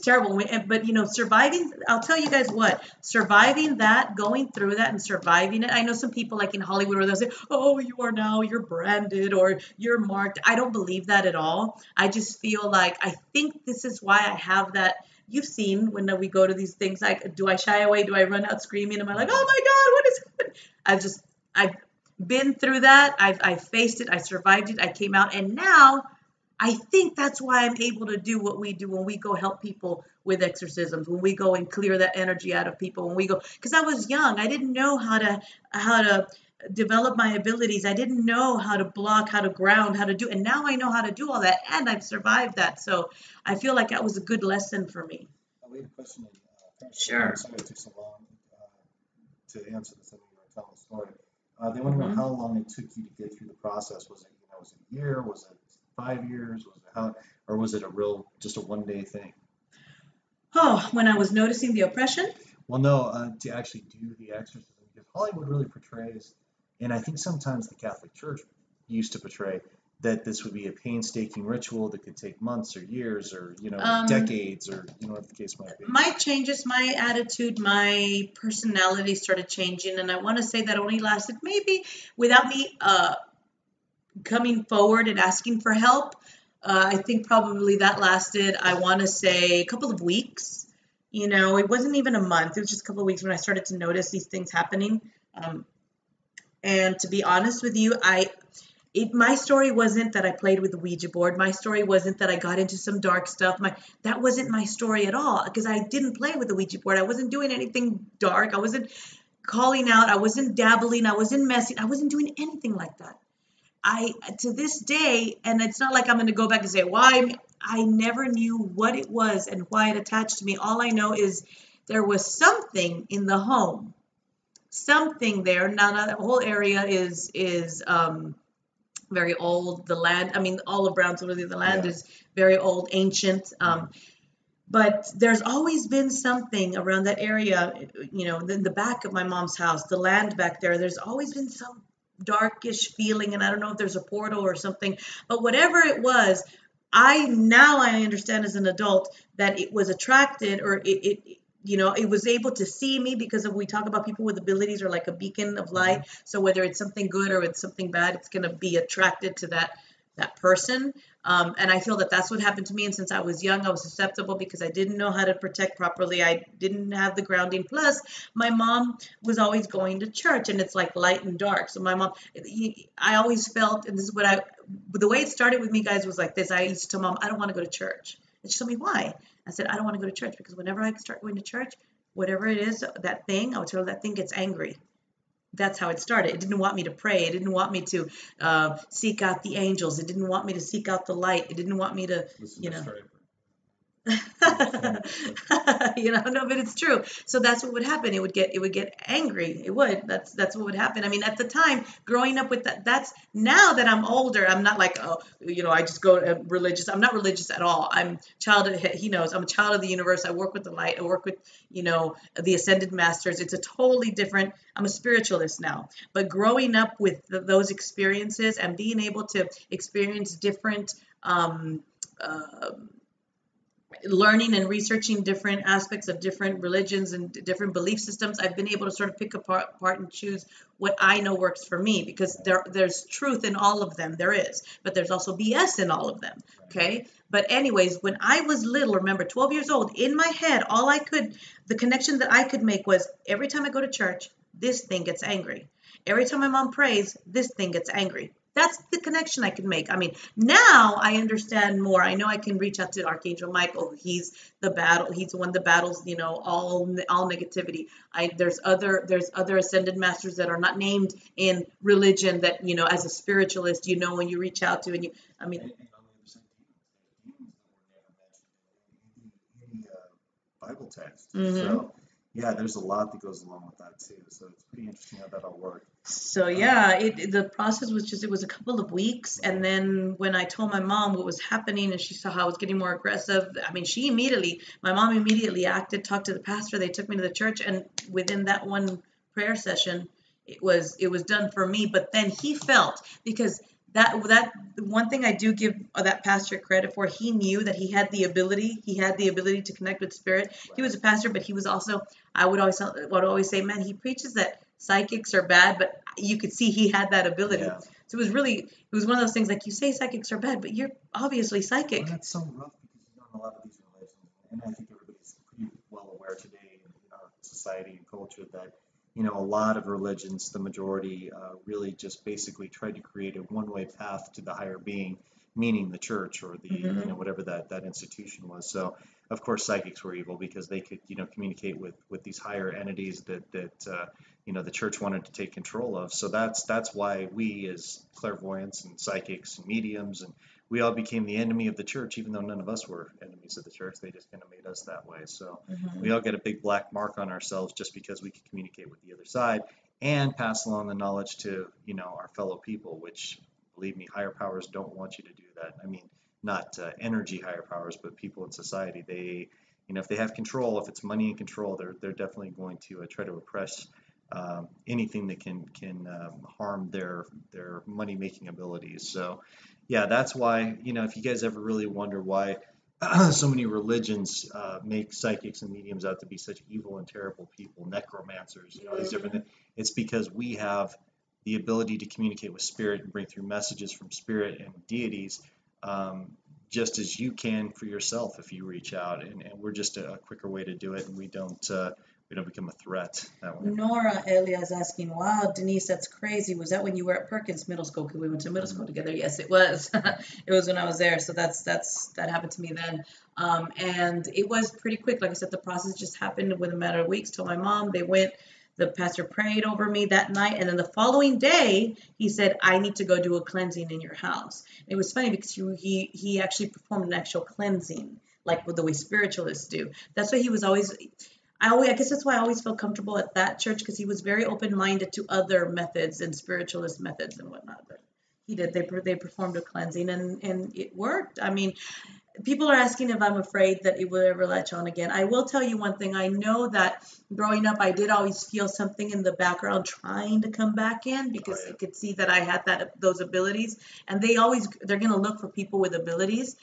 terrible. But surviving, I'll tell you guys what, surviving that, going through that and surviving it. I know some people like in Hollywood where they'll say, "Oh, you're branded or you're marked." I don't believe that at all. I just feel like, I think this is why I have that. You've seen when we go to these things, like, do I shy away? Do I run out screaming? Am I like, "Oh my God, what is happening?" I've been through that. I've faced it. I survived it. I came out, and now I think that's why I'm able to do what we do when we go help people with exorcisms, when we go and clear that energy out of people, when we go, because I was young. I didn't know how to develop my abilities. I didn't know how to block, how to ground, how to do, and now I know how to do all that, and I've survived that. So I feel like that was a good lesson for me. We had a question in Sure. sorry it took so long to answer this. I mean, you were telling the story. They want to know how long it took you to get through the process. Was it a year? Was it 5 years? Was it how, or was it just a one-day thing? Oh, when I was noticing the oppression? Well, no, to actually do the exorcism, because Hollywood really portrays, and I think sometimes the Catholic Church used to portray that this would be a painstaking ritual that could take months or years or decades or whatever the case might be. My changes, my attitude, my personality started changing, and I want to say that only lasted maybe, without me coming forward and asking for help, I think probably that lasted, I want to say, a couple of weeks. It wasn't even a month. It was just a couple of weeks when I started to notice these things happening. And to be honest with you, my story wasn't that I played with the Ouija board. My story wasn't that I got into some dark stuff. That wasn't my story at all, because I didn't play with the Ouija board. I wasn't doing anything dark. I wasn't calling out. I wasn't dabbling. I wasn't messing. I wasn't doing anything like that. To this day, and it's not like I'm going to go back and say why, I never knew what it was and why it attached to me. All I know is there was something in the home, something there. Now the whole area is very old. The land, I mean, all of Brownsville, the land is very old, ancient. But there's always been something around that area, in the back of my mom's house, the land back there. There's always been some darkish feeling, and I don't know if there's a portal or something, but whatever it was, I understand as an adult that it was attracted, or it was able to see me, because we talk about people with abilities are like a beacon of light. So whether it's something good or it's something bad, it's going to be attracted to that person. And I feel that that's what happened to me. And since I was young, I was susceptible because I didn't know how to protect properly. I didn't have the grounding. Plus, my mom was always going to church, and it's like light and dark. So my mom, I always felt, and this is the way it started with me, guys, was like this. I used to tell Mom, I don't want to go to church. And she told me, why? I said, I don't want to go to church because whenever I start going to church, whatever it is, that thing, I would tell her that thing gets angry. That's how it started. It didn't want me to pray. It didn't want me to seek out the angels. It didn't want me to seek out the light. It didn't want me to, No, but it's true. So that's what would happen. It would get angry. It would. That's what would happen. I mean, at the time, growing up with that, that's now that I'm older, I'm not like, oh, I just go religious. I'm not religious at all. I'm child of, he knows, I'm a child of the universe. I work with the light. I work with, the ascended masters. It's a totally different, I'm a spiritualist now. But growing up with those experiences and being able to experience different, uh, learning and researching different aspects of different religions and different belief systems, I've been able to sort of pick apart and choose what I know works for me, because there's truth in all of them. There is, but there's also BS in all of them. Okay. But anyways, when I was little, remember 12 years old, in my head, the connection that I could make was every time I go to church, this thing gets angry. Every time my mom prays, this thing gets angry. That's the connection I can make. I mean, now I understand more. I know I can reach out to Archangel Michael. He's the one that battles, all negativity. There's other ascended masters that are not named in religion that, as a spiritualist, when you reach out to, and I mean, And on the other side, demons that were never mentioned in any Bible text. mhm. So, yeah, there's a lot that goes along with that too. So it's pretty interesting how that all worked. So yeah, the process was it was a couple of weeks, and then when I told my mom what was happening and she saw how I was getting more aggressive, I mean, my mom immediately acted, talked to the pastor, they took me to the church, and within that one prayer session, it was done for me. But then he felt, because that one thing I do give that pastor credit for, he knew that he had the ability to connect with spirit. He was a pastor, but he was also, I would always say, man, he preaches that psychics are bad, but you could see he had that ability. Yeah. So it was one of those things, like, you say psychics are bad, but you're obviously psychic. Well, that's so rough because a lot of these religions, and I think everybody's pretty well aware today in our society and culture that, a lot of religions, the majority, really just basically tried to create a one-way path to the higher being, meaning the church or the, Mhm. whatever that institution was. So, of course, psychics were evil because they could, communicate with these higher entities that the church wanted to take control of. So that's why we, as clairvoyants and psychics and mediums, and we all became the enemy of the church, even though none of us were enemies of the church. They just kind of made us that way. So Mhm. we all get a big black mark on ourselves just because we can communicate with the other side and pass along the knowledge to, our fellow people, which, believe me, higher powers don't want you to do that. I mean, not energy higher powers, but people in society. They, if they have control, if it's money and control, they're definitely going to try to oppress anything that can harm their money making abilities. So yeah, that's why, if you guys ever really wonder why so many religions make psychics and mediums out to be such evil and terrible people, necromancers, these different things, it's because we have the ability to communicate with spirit and bring through messages from spirit and deities, just as you can for yourself if you reach out, and we're just a quicker way to do it, and we don't become a threat that way. Nora Elia is asking, wow, Denise, that's crazy. Was that when you were at Perkins Middle School? Because we went to middle school together. Yes, it was. It was when I was there. So that happened to me then. And it was pretty quick. Like I said, the process just happened within a matter of weeks. Told my mom, they went. The pastor prayed over me that night, and then the following day, he said, I need to go do a cleansing in your house. And it was funny because he actually performed an actual cleansing, like with the way spiritualists do. That's why he was always, I guess that's why I always felt comfortable at that church, because he was very open-minded to other methods and spiritualist methods and whatnot. But he did. They performed a cleansing, and it worked. I mean, people are asking if I'm afraid that it will ever latch on again. I will tell you one thing. I know that growing up, I did always feel something in the background trying to come back in, because I could see that I had those abilities, and they're going to look for people with abilities.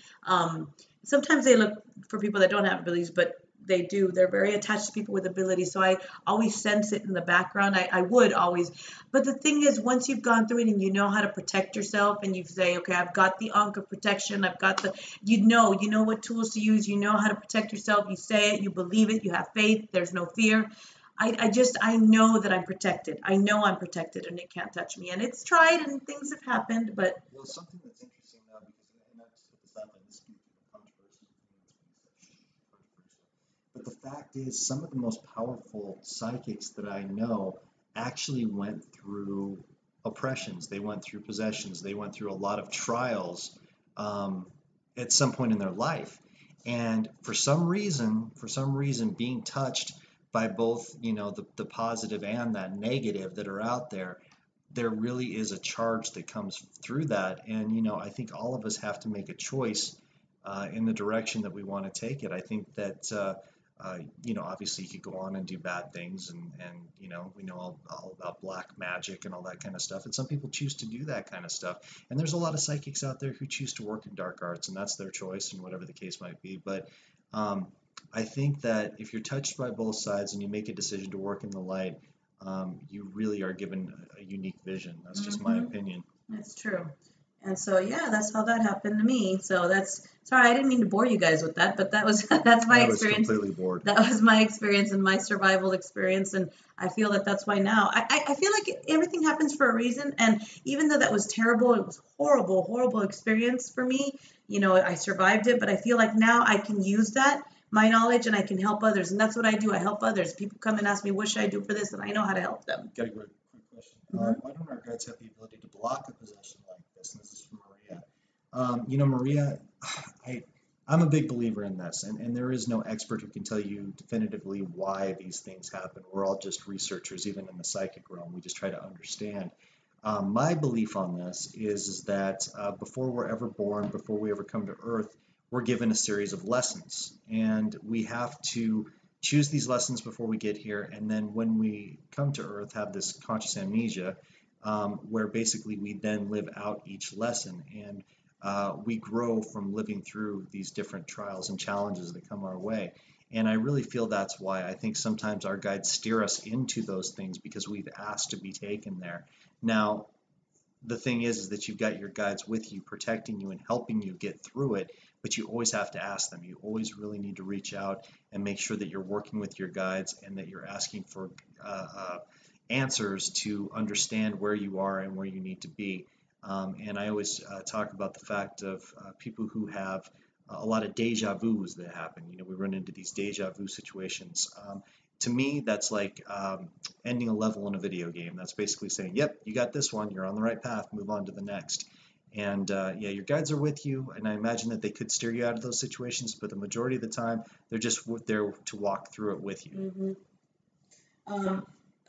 Sometimes they look for people that don't have abilities, but they do. They're very attached to people with abilities. So I always sense it in the background. I would always. But the thing is, once you've gone through it and you know how to protect yourself, and you say, okay, I've got the Ankh of protection. I've got you know what tools to use. You know how to protect yourself. You say it, you believe it, you have faith. There's no fear. I know that I'm protected. I know I'm protected, and it can't touch me. And it's tried, and things have happened, but. Well, something that's interesting now, because, and I just put this out there, this can be controversial, but the fact is, some of the most powerful psychics that I know actually went through oppressions. They went through possessions. They went through a lot of trials at some point in their life. And for some reason, being touched by both, the positive and that negative that are out there, there really is a charge that comes through that. And, I think all of us have to make a choice in the direction that we want to take it. I think that, obviously you could go on and do bad things, and we know all about black magic and all that kind of stuff. And some people choose to do that kind of stuff. And there's a lot of psychics out there who choose to work in dark arts, and that's their choice, and whatever the case might be. But I think that if you're touched by both sides and you make a decision to work in the light, you really are given a unique vision. That's just my opinion. That's true. And so, yeah, that's how that happened to me. So sorry, I didn't mean to bore you guys with that, but that's my experience. I was completely bored. That was my experience and my survival experience. And I feel that's why now I feel like everything happens for a reason. And even though that was terrible, it was horrible, horrible experience for me. I survived it, but I feel like now I can use my knowledge, and I can help others. And that's what I do. I help others. People come and ask me, what should I do for this? And I know how to help them. Got a quick question. Why don't our guides have the ability to block a possession like this? And this is from Maria. Maria, I'm a big believer in this, and there is no expert who can tell you definitively why these things happen. We're all just researchers, even in the psychic realm. We just try to understand. My belief on this is that before we're ever born, before we ever come to Earth, we're given a series of lessons, and we have to choose these lessons before we get here. And then when we come to Earth, have this conscious amnesia, where basically we then live out each lesson, and we grow from living through these different trials and challenges that come our way. And I really feel that's why I think sometimes our guides steer us into those things, because we've asked to be taken there. Now, the thing is that you've got your guides with you, protecting you and helping you get through it, but you always have to ask them. You always really need to reach out and make sure that you're working with your guides, and that you're asking for answers to understand where you are and where you need to be. And I always talk about the fact of people who have a lot of deja vus that happen. We run into these deja vu situations. To me, that's like ending a level in a video game. That's basically saying, yep, you got this one, you're on the right path, move on to the next. And yeah, your guides are with you, and I imagine that they could steer you out of those situations, but the majority of the time, they're just there to walk through it with you.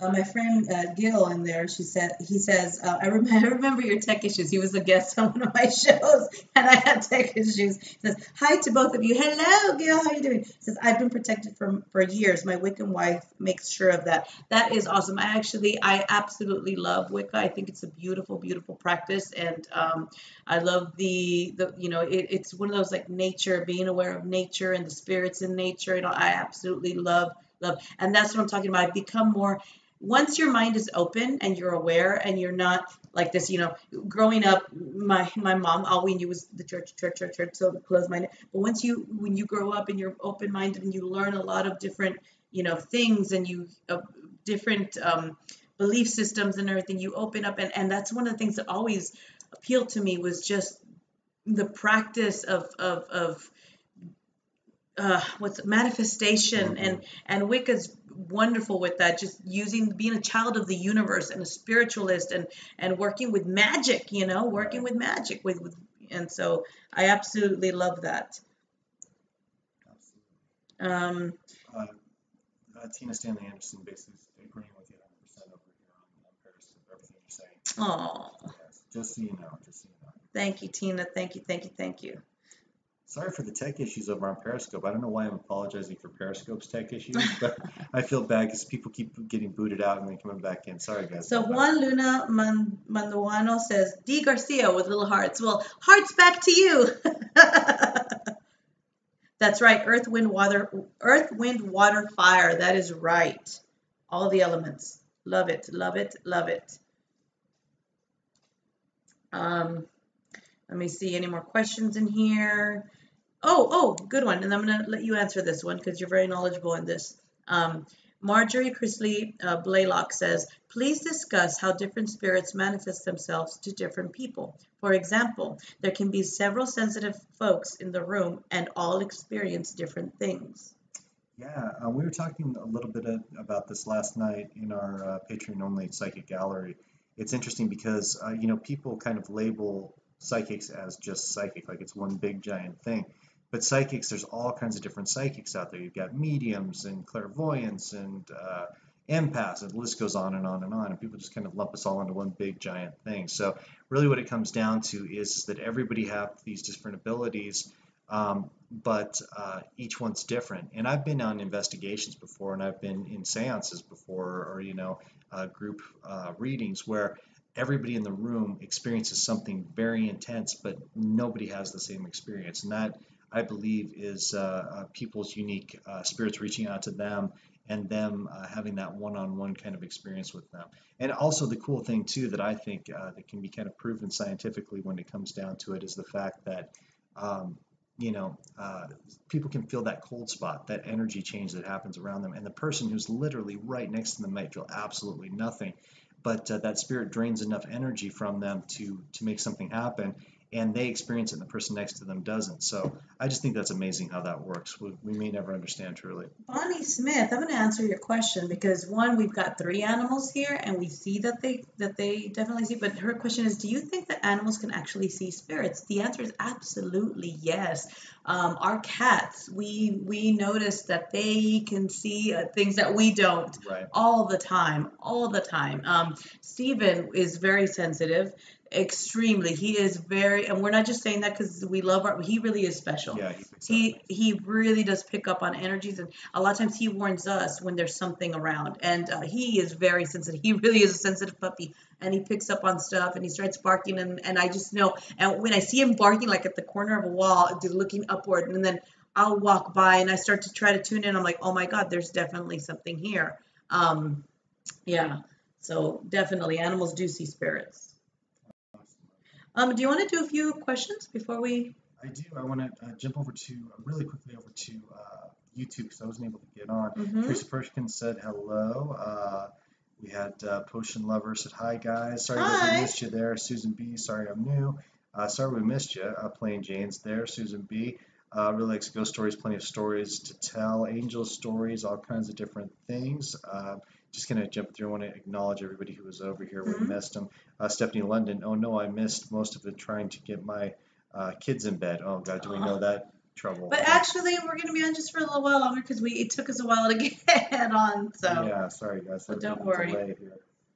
My friend Gil in there, he says, I remember your tech issues. He was a guest on one of my shows, and I had tech issues. He says, hi to both of you. Hello, Gil, how are you doing? He says, I've been protected for years. My Wiccan wife makes sure of that. That is awesome. I absolutely love Wicca. I think it's a beautiful, beautiful practice, and I love it's one of those like nature, being aware of nature and the spirits in nature. I absolutely love, and that's what I'm talking about. I've become more. Once your mind is open and you're aware and you're not like this, growing up, my mom, all we knew was the church, so closed-minded. But when you grow up and you're open-minded and you learn a lot of different, things, and you different belief systems and everything, you open up. And that's one of the things that always appealed to me, was just the practice of what's manifestation, and Wicca's wonderful with that, just being a child of the universe and a spiritualist, and working with magic, with magic with and so I absolutely love that. Tina Stanley Anderson basically agreeing with you 100% over here on Periscope, everything you're saying. Oh, yes. Just so you know. Thank you, Tina. Thank you. Sorry for the tech issues over on Periscope. I don't know why I'm apologizing for Periscope's tech issues, but I feel bad because people keep getting booted out and then coming back in. Sorry, guys. So Juan Luna Manduano says, D. Garcia with little hearts. Well, hearts back to you. That's right. Earth, wind, water, fire. That is right. All the elements. Love it. Let me see any more questions in here. Oh, good one. And I'm going to let you answer this one because you're very knowledgeable in this. Marjorie Chrisley Blaylock says, please discuss how different spirits manifest themselves to different people. For example, there can be several sensitive folks in the room and all experience different things. Yeah, we were talking a little bit about this last night in our Patreon-only Psychic Gallery. It's interesting because, people kind of label psychics as just psychic, like it's one big giant thing. But psychics, there's all kinds of different psychics out there. You've got mediums and clairvoyants and empaths, and the list goes on and on and on. And people just kind of lump us all into one big giant thing. So really what it comes down to is that everybody have these different abilities, but each one's different. And I've been on investigations before, and I've been in seances before, or group readings where everybody in the room experiences something very intense, but nobody has the same experience. And that, I believe, is people's unique spirits reaching out to them, and them having that one-on-one kind of experience with them. And also the cool thing too that I think that can be kind of proven scientifically when it comes down to it is the fact that people can feel that cold spot, that energy change that happens around them, and the person who's literally right next to them might feel absolutely nothing, but that spirit drains enough energy from them to make something happen, and they experience it and the person next to them doesn't. So I just think that's amazing how that works. We may never understand truly. Bonnie Smith, I'm going to answer your question because one, we've got 3 animals here and we see that they definitely see, but her question is, do you think that animals can actually see spirits? The answer is absolutely yes. Our cats, we notice that they can see things that we don't. Right. All the time. Steven is very sensitive. Extremely. He is very, and we're not just saying that because we love he really is special. Yeah, he really does pick up on energies, and a lot of times he warns us when there's something around, and he is very sensitive. He really is a sensitive puppy, and he picks up on stuff, and he starts barking, and I just know, and when I see him barking like at the corner of a wall, just looking upward, and then I'll walk by and I start to try to tune in. I'm like, oh my God, there's definitely something here. Yeah, so definitely animals do see spirits. Do you want to do a few questions before we? I do. I want to jump really quickly over to YouTube because I wasn't able to get on. Teresa Pershkin said hello. We had Potion Lover said hi guys. Sorry that we missed you there. Susan B. Sorry I'm new. Sorry we missed you. Plain Jane's there. Susan B. Really likes ghost stories. Plenty of stories to tell. Angel stories. All kinds of different things. Just going to jump through. I want to acknowledge everybody who was over here. We missed them. Stephanie London. Oh no, I missed most of it trying to get my kids in bed. Oh God, do we know that trouble? But actually, we're going to be on just for a little while longer because it took us a while to get on. So yeah, sorry guys. So don't worry. Here.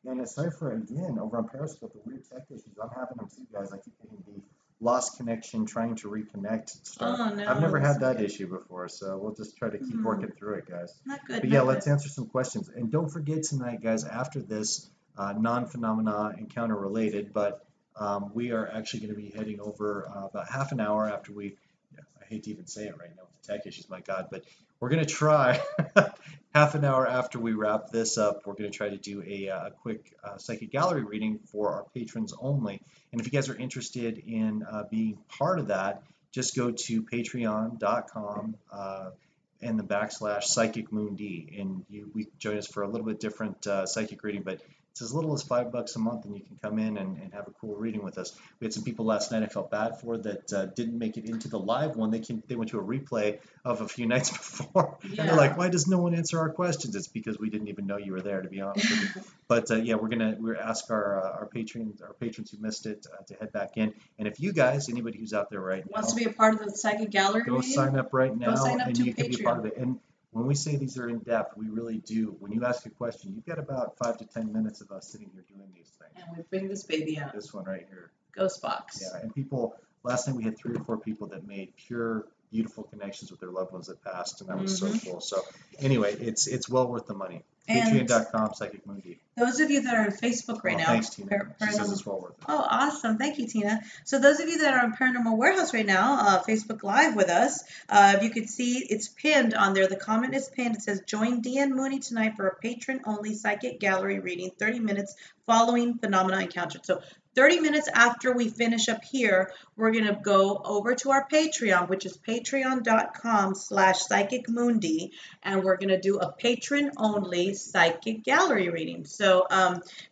And sorry for again over on Periscope the weird tech issues. I'm having them too, guys. I keep getting the lost connection, trying to reconnect. Oh no. I've never had that issue before, so we'll just try to keep working through it, guys. Not good. But yeah, let's answer some questions. And don't forget tonight, guys, after this, non-phenomena encounter related, but we are actually going to be heading over about half an hour after I hate to even say it right now with the tech issues, my God, but we're going to try half an hour after we wrap this up. We're going to try to do a quick psychic gallery reading for our patrons only. And if you guys are interested in being part of that, just go to patreon.com and the /PsychicMoonD, and we join us for a little bit different psychic reading, but it's as little as $5 a month, and you can come in and have a cool reading with us. We had some people last night I felt bad for that didn't make it into the live one. They went to a replay of a few nights before, and they're like, "Why does no one answer our questions?" It's because we didn't even know you were there, to be honest with you. But yeah, we're ask our patrons who missed it to head back in. And if you guys, anybody who's out there right now, wants to be a part of the psychic gallery, go sign up right now, and you can Patreon. be a part of it. And when we say these are in depth, we really do. When you ask a question, you've got about 5 to 10 minutes of us sitting here doing these things. And we bring this baby out. This one right here. Ghost box. Yeah, and people, last night we had 3 or 4 people that made pure, beautiful connections with their loved ones that passed, and that was so cool. So anyway, it's well worth the money. Patreon.com, PsychicMoonD. Those of you that are on Facebook right now. Thanks, Tina. She says it's well worth it. Oh, awesome. Thank you, Tina. So those of you that are on Paranormal Warehouse right now, Facebook Live with us, if you could see, it's pinned on there. The comment is pinned. It says, join Dean Moonie tonight for a patron-only psychic gallery reading, 30 minutes following Phenomena Encounter. So 30 minutes after we finish up here, we're going to go over to our Patreon, which is patreon.com/PsychicMoonD, and we're going to do a patron-only psychic gallery reading. So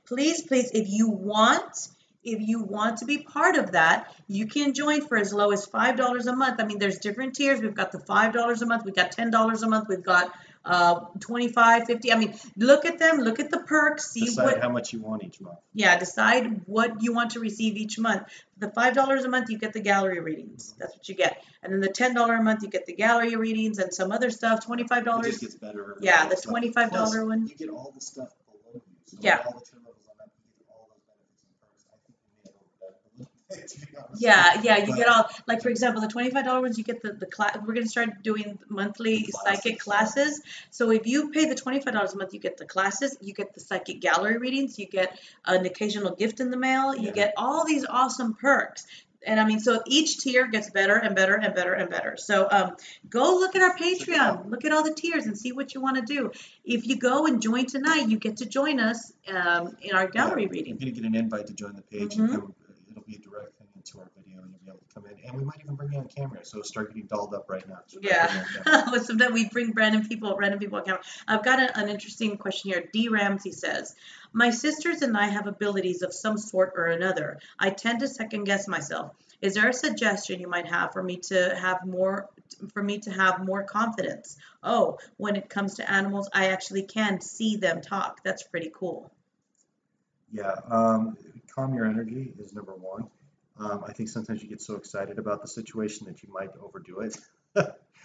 please, if you want to be part of that, you can join for as low as $5 a month. I mean, there's different tiers. We've got the $5 a month. We've got $10 a month. We've got 25, 50. I mean, look at them, look at the perks, see Decide what, how much you want each month. yeah, decide what you want to receive each month. The $5 a month, you get the gallery readings. That's what you get. And then the $10 a month, you get the gallery readings and some other stuff. $25. It just gets better. Yeah, the So, $25 plus, one. you get all the stuff below you. So Yeah. all the tier levels on that, you get all those benefits and perks. I think we may have overdone it a little bit, to be honest. Yeah, you But- get all, like, for example, the $25 ones, you get the class. We're going to start doing monthly The psychic classes. So if you pay the $25 a month, you get the classes, you get the psychic gallery readings, you get an occasional gift in the mail, you Yeah. get all these awesome perks. And I mean, so each tier gets better and better and better and better. So go look at our Patreon, look at all the tiers and see what you want to do. If you go and join tonight, you get to join us in our gallery You're reading. going to get an invite to join the page, Mhm. and it'll be a direct thing into our video, and you'll be able to come in. And we might even bring you on camera, so start getting dolled up right now. Start Yeah, putting you on camera. with sometimes we bring random people on camera. I've got an interesting question here. D. Ramsey says, my sisters and I have abilities of some sort or another. I tend to second guess myself. Is there a suggestion you might have for me to have more confidence? Oh, when it comes to animals, I actually can see them talk. That's pretty cool. Yeah, calm your energy is number one. I think sometimes you get so excited about the situation that you might overdo it.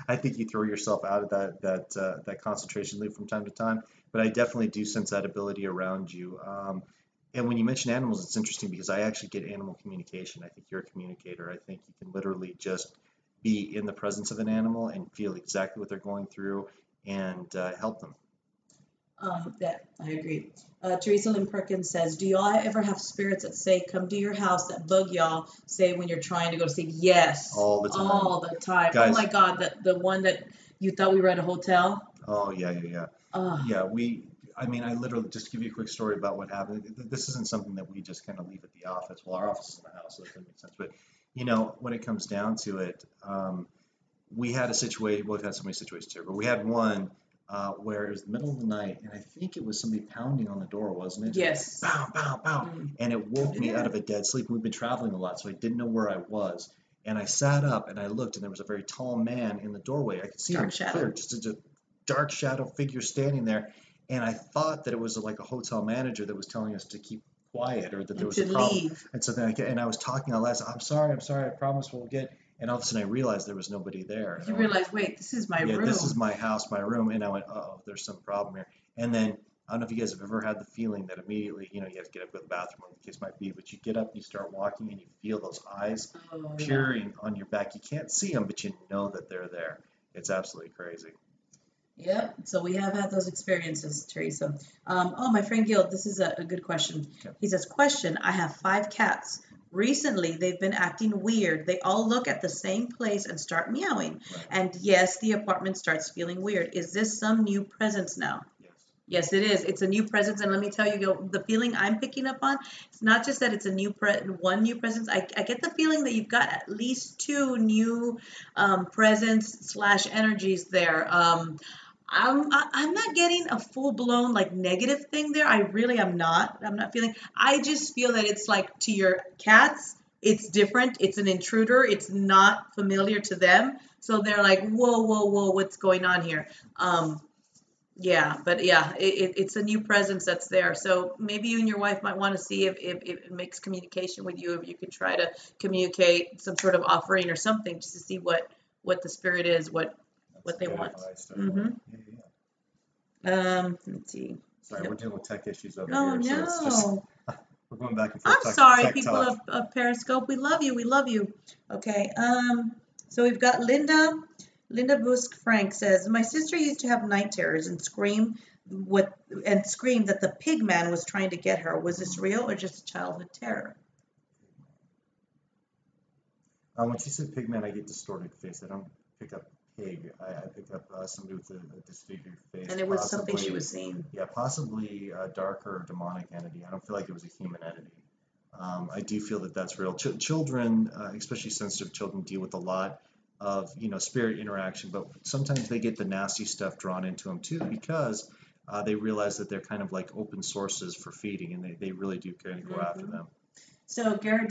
I think you throw yourself out of that concentration loop from time to time. But I definitely do sense that ability around you. And when you mention animals, it's interesting because I actually get animal communication. I think you're a communicator. I think you can literally just be in the presence of an animal and feel exactly what they're going through and help them. Yeah, I agree. Teresa Lynn Perkins says, do y'all ever have spirits that say, come to your house, that bug y'all, say when you're trying to go to sleep? Yes. All the time. All the time. Guys. Oh my God, the one that you thought we were at a hotel? Oh, yeah. Yeah, I literally, just to give you a quick story about what happened. This isn't something that we just kind of leave at the office. Well, our office is in the house, so that doesn't make sense. But, when it comes down to it, we had a situation, well, we've had so many situations here, but we had one where it was the middle of the night, and I think it was somebody pounding on the door, wasn't it? Yes. Pow, pow, pow. And it woke me out of a dead sleep. We've been traveling a lot, so I didn't know where I was. And I sat up, and I looked, and there was a very tall man in the doorway. I could see him clear, just a dark shadow figure standing there. And I thought that it was like a hotel manager that was telling us to keep quiet or that there was a problem. Leave. And so then I was talking out loud. I'm sorry, I promise we'll get. And all of a sudden I realized there was nobody there. You realize, wait, this is my room. Yeah, this is my house, my room. And I went, uh-oh, there's some problem here. And then I don't know if you guys have ever had the feeling that immediately, you have to get up, go to the bathroom, whatever the case might be, but you get up, you start walking, and you feel those eyes peering on your back. You can't see them, but you know that they're there. It's absolutely crazy. Yep. So we have had those experiences, Teresa. My friend Gil, this is a good question. Okay. He says, question, I have 5 cats. Recently, they've been acting weird. They all look at the same place and start meowing. Right. And yes, the apartment starts feeling weird. Is this some new presence now? Yes. Yes, it is. It's a new presence. And let me tell you, Gil, the feeling I'm picking up on, it's not just that it's a one new presence. I get the feeling that you've got at least 2 new presence / energies there. I'm not getting a full-blown like negative thing there. I really am not. I'm not feeling. I just feel that it's like to your cats, it's different. It's an intruder. It's not familiar to them. So they're like, whoa, what's going on here? It's a new presence that's there. So maybe you and your wife might want to see if it makes communication with you. If you could try to communicate some sort of offering or something just to see what the spirit is, what they want. Mm-hmm. Let's see. Sorry, we're dealing with tech issues over Oh, here. no. So it's just, we're going back and forth. I'm sorry, tech people talk. of Periscope. We love you. Okay. So we've got Linda Busk Frank says, my sister used to have night terrors and scream that the pig man was trying to get her. Was this real or just a childhood terror? When she said pig man, I get distorted face. I don't pick up pig. I pick up somebody with a disfigured face. And it was something she was seeing. Yeah, possibly a darker or demonic entity. I don't feel like it was a human entity. I do feel that that's real. Children, especially sensitive children, deal with a lot of spirit interaction, but sometimes they get the nasty stuff drawn into them too because they realize that they're kind of like open sources for feeding, and they really do kind of go after them. So Garrett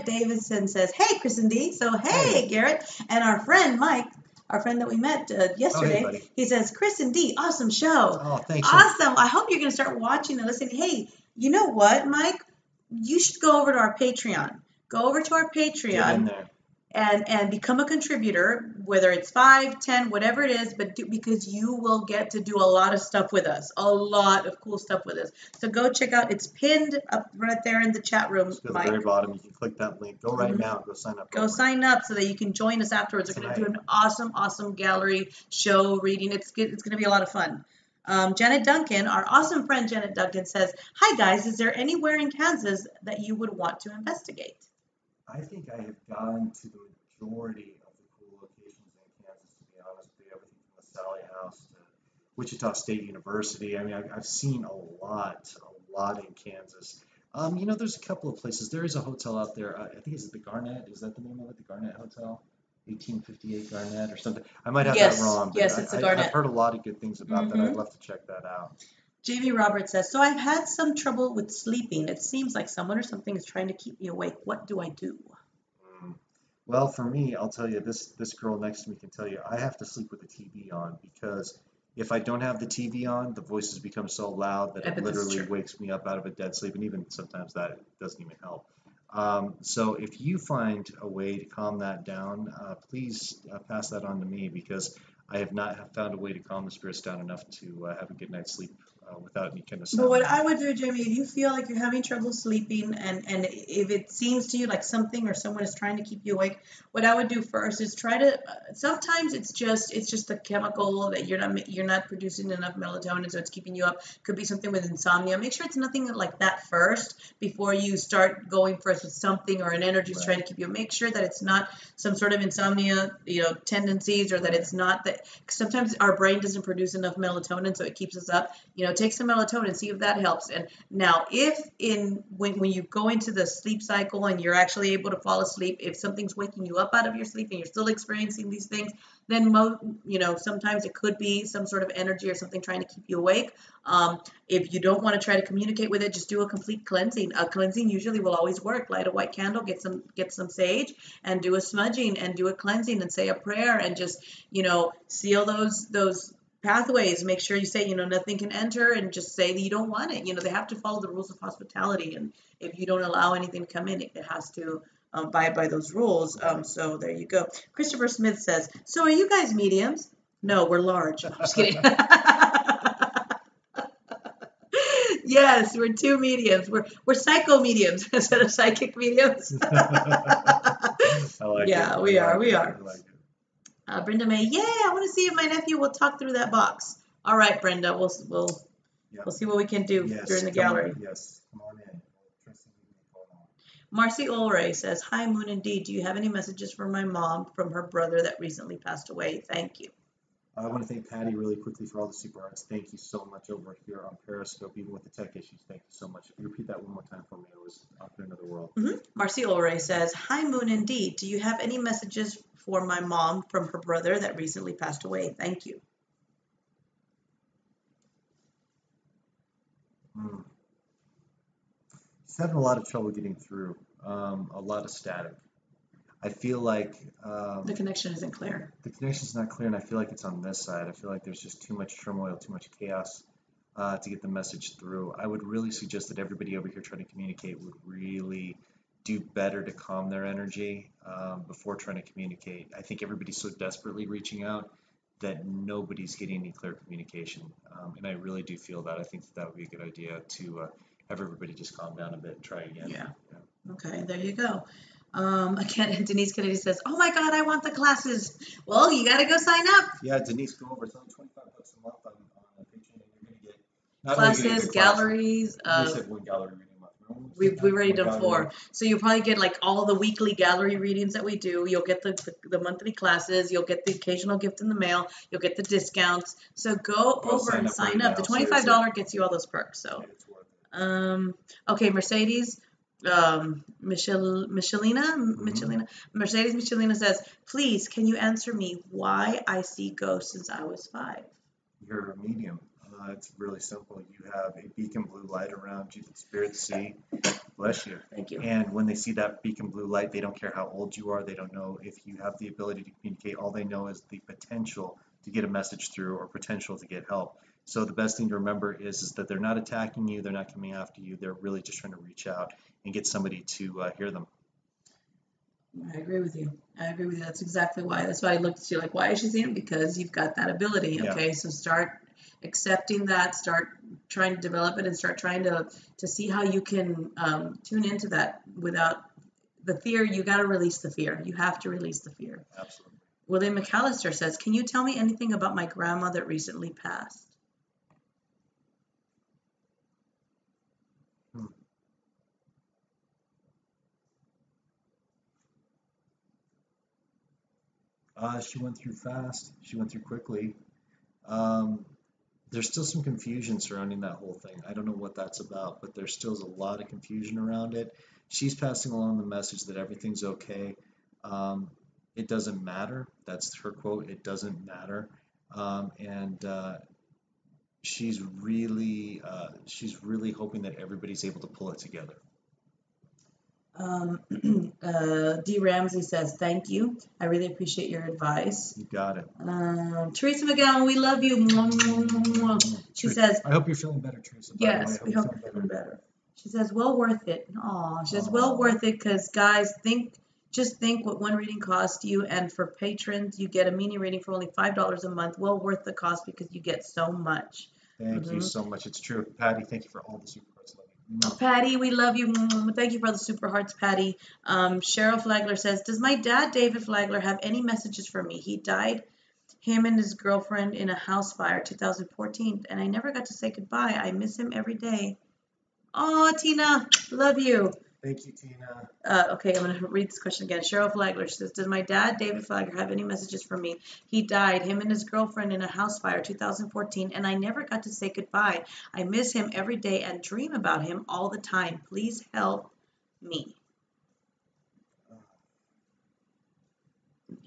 Davidson says, hey, Chris and Dee. So, hey, Garrett. And our friend Mike our friend that we met Oh, hey, yesterday. buddy. He says, Chris and Dee, awesome show. Oh, thanks. Awesome. I hope you're going to start watching and listening. Hey, you know what, Mike? You should go over to our Patreon. Go over to our Get in Patreon there. and become a contributor, whether it's 5, 10, whatever it is, but because you will get to do a lot of stuff with us, a lot of cool stuff with us. So go check out. It's pinned up right there in the chat room, Just go to the Mike. very bottom. You can click that link. Go right Mhm. now. Go sign up. Go sign up so that you can join us afterwards. We're going to do an awesome gallery show reading. It's good. It's going to be a lot of fun. Janet Duncan, our awesome friend Janet Duncan, says, "Hi guys, is there anywhere in Kansas that you would want to investigate?" I think I have gone to the majority of the cool locations in Kansas, to be honest with you. Everything from the Sally House to Wichita State University. I mean, I've seen a lot in Kansas. There's a couple of places. There is a hotel out there. I think it's the Garnet. Is that the name of it? The Garnet Hotel? 1858 Garnet or something. I might have Yes, that wrong, but yes, it's the Garnet. I've heard a lot of good things about that. Mhm. I'd love to check that out. Jamie Roberts says, "So I've had some trouble with sleeping. It seems like someone or something is trying to keep me awake. What do I do?" Mm. Well, for me, I'll tell you, this girl next to me can tell you, I have to sleep with the TV on because if I don't have the TV on, the voices become so loud that I it bet that's literally true. wakes me up out of a dead sleep, and even sometimes that doesn't even help. So if you find a way to calm that down, please pass that on to me because I have not found a way to calm the spirits down enough to have a good night's sleep without any kind of sound. But what I would do, Jamie, if you feel like you're having trouble sleeping and if it seems to you like something or someone is trying to keep you awake, what I would do first is try to. Sometimes it's just the chemical that you're not producing enough melatonin, so it's keeping you up. Could be something with insomnia. Make sure it's nothing like that first before you start going first with something or an energy is trying to keep you. Make sure that it's not some sort of insomnia, tendencies, or that it's not that. Sometimes our brain doesn't produce enough melatonin, so it keeps us up. Take some melatonin, see if that helps. And now, if when you go into the sleep cycle and you're actually able to fall asleep, if something's waking you up out of your sleep and you're still experiencing these things, then sometimes it could be some sort of energy or something trying to keep you awake. If you don't want to try to communicate with it, just do a complete cleansing. A cleansing usually will always work. Light a white candle, get some sage, and do a smudging and do a cleansing and say a prayer and just seal those pathways. Make sure you say nothing can enter and just say that you don't want it. They have to follow the rules of hospitality, and if you don't allow anything to come in, it has to abide by those rules. So there you go. Christopher Smith says, "So are you guys mediums?" No, we're large. I'm just kidding. Yes, we're two mediums. We're psycho mediums instead of psychic mediums. I like Yeah, it. we are. I like it. Brenda May, I want to see if my nephew will talk through that box. All right, Brenda, we'll see what we can do during the gallery. Come on in. Marcy Ulray says, "Hi, Moon and Dee. Do you have any messages for my mom from her brother that recently passed away? Thank you." I want to thank Patty really quickly for all the super arts. Thank you so much over here on Periscope, even with the tech issues. Thank you so much. If you repeat that one more time for me, it was up in another world. Marcy Ulray says, "Hi, Moon and Dee. Do you have any messages for my mom from her brother that recently passed away? Thank you." He's having a lot of trouble getting through. A lot of static. I feel like the connection isn't clear. The connection's not clear, and I feel like it's on this side. I feel like there's just too much turmoil, too much chaos to get the message through. I would really suggest that everybody over here trying to communicate would really do better to calm their energy before trying to communicate. I think everybody's so desperately reaching out that nobody's getting any clear communication, and I really do feel that. I think that would be a good idea to have everybody just calm down a bit and try again. Yeah. Okay, there you go. Again, Denise Kennedy says, "Oh my God, I want the classes." Well, you got to go sign up. Yeah, Denise, go over. It's only $25 a month on Patreon, and you're going to get classes, galleries. We said one gallery reading a month. We've already done 4. So you'll probably get like all the weekly gallery readings that we do. You'll get the monthly classes. You'll get the occasional gift in the mail. You'll get the discounts. So go over and sign up. The $25 gets you all those perks. So, okay, Mercedes. Mercedes Michelina says, "Please, can you answer me why I see ghosts since I was 5?" You're a medium. It's really simple. You have a beacon blue light around you that spirits see. Bless you. Thank you. And when they see that beacon blue light, they don't care how old you are. They don't know if you have the ability to communicate. All they know is the potential to get a message through or potential to get help. So the best thing to remember is that they're not attacking you. They're not coming after you. They're really just trying to reach out and get somebody to hear them. I agree with you. That's exactly why. That's why I looked at you like, why is she saying it? Because you've got that ability. Yeah. Okay, so start accepting that, start trying to develop it, and start trying to see how you can tune into that without the fear. You got to release the fear. You have to release the fear. Absolutely. William McAllister says, can you tell me anything about my grandma that recently passed? She went through fast. She went through quickly. There's still some confusion surrounding that whole thing. I don't know what that's about, but there's still a lot of confusion around it. She's passing along the message that everything's okay. It doesn't matter. That's her quote. It doesn't matter. And she's really hoping that everybody's able to pull it together. D. Ramsey says, thank you. I really appreciate your advice. You got it. Teresa McGowan, we love you. She says, I hope you're feeling better, Teresa. Yes, we hope you're feeling better. She says, well worth it. Aw, she says, well worth it because, guys, just think what one reading cost you, and for patrons, you get a mini reading for only $5 a month. Well worth the cost because you get so much. Thank you so much. It's true. Patty, thank you for all the super hearts. Patty, we love you. Thank you for the super hearts, Patty. Cheryl Flagler says, does my dad, David Flagler, have any messages for me? He died, him and his girlfriend, in a house fire 2014, and I never got to say goodbye. I miss him every day. Oh, Tina, love you. Thank you, Tina. Okay, I'm going to read this question again. Cheryl Flagler says, does my dad, David Flagler, have any messages for me? He died, him and his girlfriend, in a house fire 2014, and I never got to say goodbye. I miss him every day and dream about him all the time. Please help me.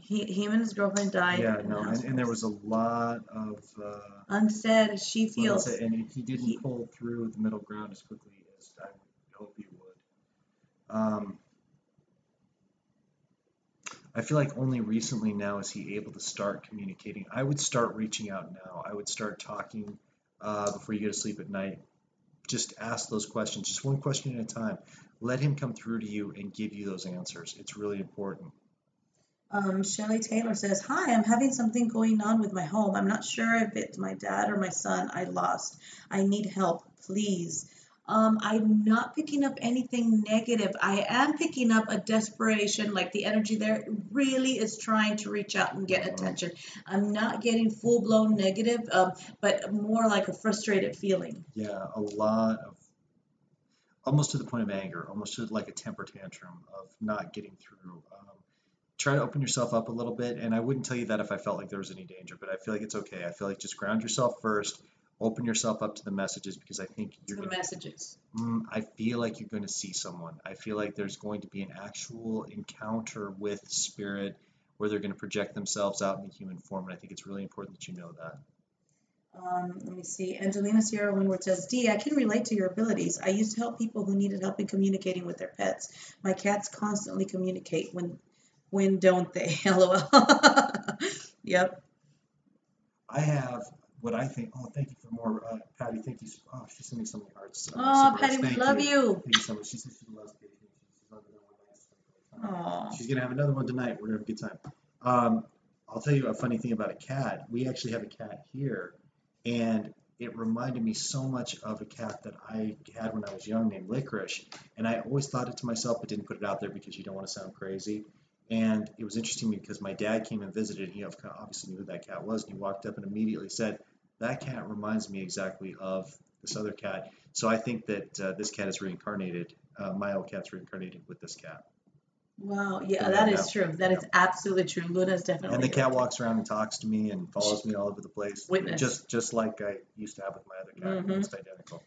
Him and his girlfriend died. Yeah, no, and there was a lot of unsaid as she feels. And he didn't pull through the middle ground as quickly as I would hope he would. I feel like only recently now is he able to start communicating. I would start reaching out now. I would start talking before you go to sleep at night. Just ask those questions, just one question at a time. Let him come through to you and give you those answers. It's really important. Shelly Taylor says, hi, I'm having something going on with my home. I'm not sure if it's my dad or my son I lost. I need help, please. I'm not picking up anything negative. I am picking up a desperation, like the energy there really is trying to reach out and get attention. I'm not getting full-blown negative, but more like a frustrated feeling. Yeah, a lot of, almost to the point of anger, almost to like a temper tantrum of not getting through. Try to open yourself up a little bit, and I wouldn't tell you that if I felt like there was any danger, but I feel like it's okay. I feel like just ground yourself first. Open yourself up to the messages, because I think you're going to... messages. I feel like you're going to see someone. I feel like there's going to be an actual encounter with spirit where they're going to project themselves out in the human form, and I think it's really important that you know that. Let me see. Angelina Sierra Winward says, I can relate to your abilities. I used to help people who needed help in communicating with their pets. My cats constantly communicate. When don't they? LOL. Yep. I have... what I think, thank you for more, Patty, thank you. Oh, she sent me so many hearts. Patty, we love you. Thank you so much. She said she loves Patty. She's loving that one night. She's going to have another one tonight. We're going to have a good time. I'll tell you a funny thing about a cat. We actually have a cat here, and it reminded me so much of a cat that I had when I was young named Licorice, and I always thought it to myself but didn't put it out there because you don't want to sound crazy. And it was interesting because my dad came and visited. He obviously knew who that cat was, and he walked up and immediately said, that cat reminds me exactly of this other cat. So I think that this cat is reincarnated. My old cat's reincarnated with this cat. Wow. Yeah, that is true. That is absolutely true. Luna's definitely. And the cat walks around and talks to me and follows me all over the place. Witness. Just like I used to have with my other cat. Almost identical.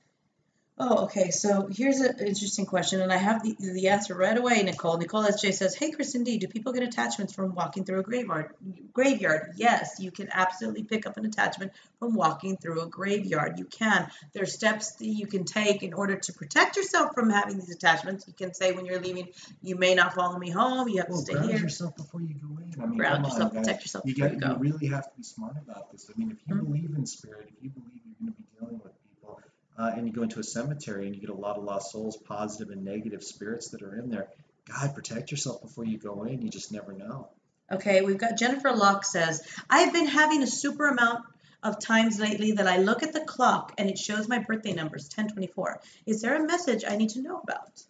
Oh, okay. So here's an interesting question, and I have the answer right away, Nicole. Nicole SJ says, "Hey, Kristen D, do people get attachments from walking through a graveyard?" Graveyard, yes, you can absolutely pick up an attachment from walking through a graveyard. You can. There's steps that you can take in order to protect yourself from having these attachments. You can say when you're leaving, "You may not follow me home. You have to Well, stay ground here." yourself before you go in. I mean, Ground come on, yourself, guys. protect yourself You before you got you go. really have to be smart about this. I mean, if you Mhm. believe in spirit, if you believe you're going to be dealing with people, and you go into a cemetery and you get a lot of lost souls, positive and negative spirits that are in there, God, protect yourself before you go in. You just never know. Okay, we've got Jennifer Locke says, I've been having a super amount of times lately that I look at the clock and it shows my birthday numbers, 1024. Is there a message I need to know about?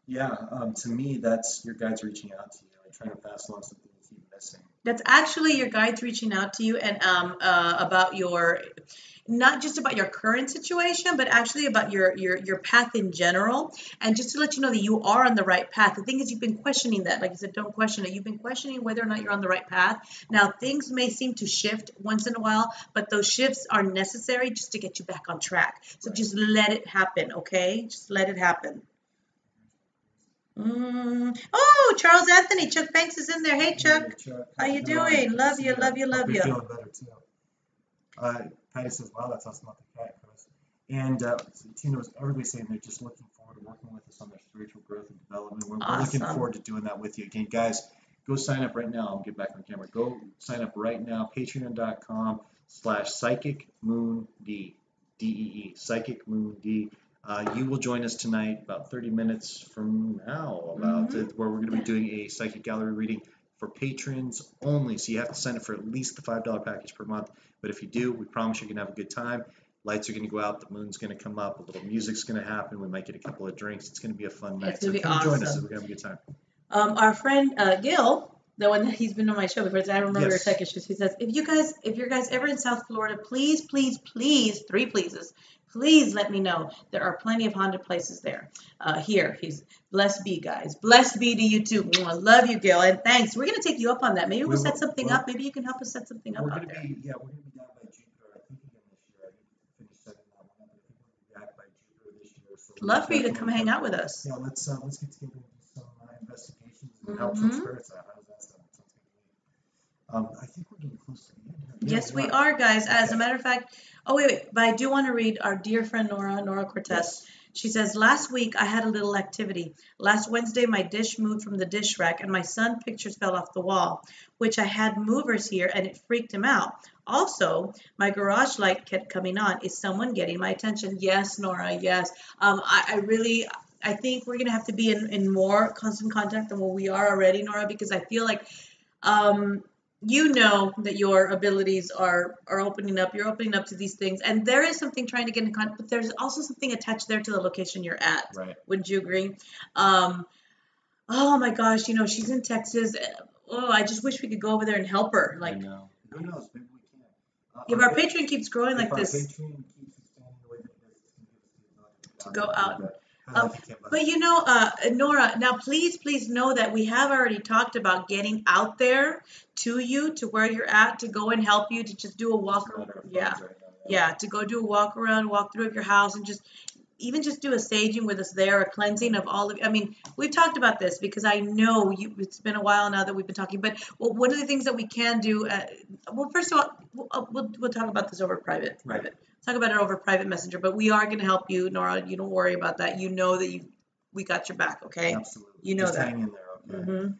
Yeah, to me, that's your guides reaching out to you and trying to pass along something you keep missing. That's actually your guides reaching out to you and about your, not just about your current situation, but actually about your path in general. And just to let you know that you are on the right path. The thing is, you've been questioning that. Like you said, don't question it. You've been questioning whether or not you're on the right path. Now, things may seem to shift once in a while, but those shifts are necessary just to get you back on track. So Right. just let it happen, okay? Just let it happen. Oh, Charles Anthony, Chuck Banks is in there. Hey, Chuck. Hey, Chuck, How how's you it going? doing? Good to Love see you, ya. love you, Hope love you're you. feeling better too. Patty says, "Wow, that's awesome about the cat, Chris." And Tina was everybody saying they're just looking forward to working with us on their spiritual growth and development. We're looking Awesome. forward to doing that with you again, guys. Go sign up right now. I'll get back on camera. Go sign up right now. Patreon.com/psychicmoond DEE Psychic Moon D. You will join us tonight about 30 minutes from now, where we're going to be doing a psychic gallery reading for patrons only. So you have to sign up for at least the $5 package per month. But if you do, we promise you're going to have a good time. Lights are going to go out, the moon's going to come up, a little music's going to happen. We might get a couple of drinks. It's going to be a fun night. It's gonna So be come join us. awesome. We're going to have a good time. Our friend Gil, the one that he's been on my show before, I remember your Yes. tech issues. He says, if you're guys ever in South Florida, please, please, please, three pleases, please let me know. There are plenty of haunted places there. Here, he's blessed be, guys. Blessed be to you too. Mwah. Love you, Gil, and thanks. We're gonna take you up on that. Maybe we'll set something up. Maybe you can help us set something up We're out going to there. be, yeah, we're going to be down by Jupiter. I think again this year. I didn't finish setting that one up, but I think we'll be back by Jupiter this year. So we'll Love for you to come definitely hang out with us. Yeah, let's get together and do some investigations and help some spirits out. How does that sound? Sounds good to me. I think we're getting close to the end here. Yeah, Yes, we are, guys. As a matter of fact, oh, wait, but I do want to read our dear friend Nora Cortez. Yes. She says, last week I had a little activity. Last Wednesday, my dish moved from the dish rack and my son's pictures fell off the wall, which I had movers here and it freaked him out. Also, my garage light kept coming on. Is someone getting my attention? Yes, Nora, yes. I think we're going to have to be in more constant contact than what we are already, Nora, because I feel like you know that your abilities are opening up. You're opening up to these things, and there is something trying to get in contact, but there's also something attached there to the location you're at. Right. Wouldn't you agree? Oh my gosh, she's in Texas. Oh, I just wish we could go over there and help her. I know. Who knows? Maybe we can. If our Patreon keeps growing like this, Patreon keeps expanding the way that it is, it's going to give us the ability to go out. But Nora, now please know that we have already talked about getting out there to you, to where you're at, to go and help you, to just do a walk around. To go do a walk around, walk through of your house, and just do a saging with us there, a cleansing of all of. I mean, we've talked about this because I know it's been a while now that we've been talking. But one of the things that we can do, first of all, we'll talk about this over private. Talk about it over private messenger, but we are going to help you, Nora. You don't worry about that. You know that we got your back, okay? Absolutely. You know just that. Hang in there, okay? Mm-hmm.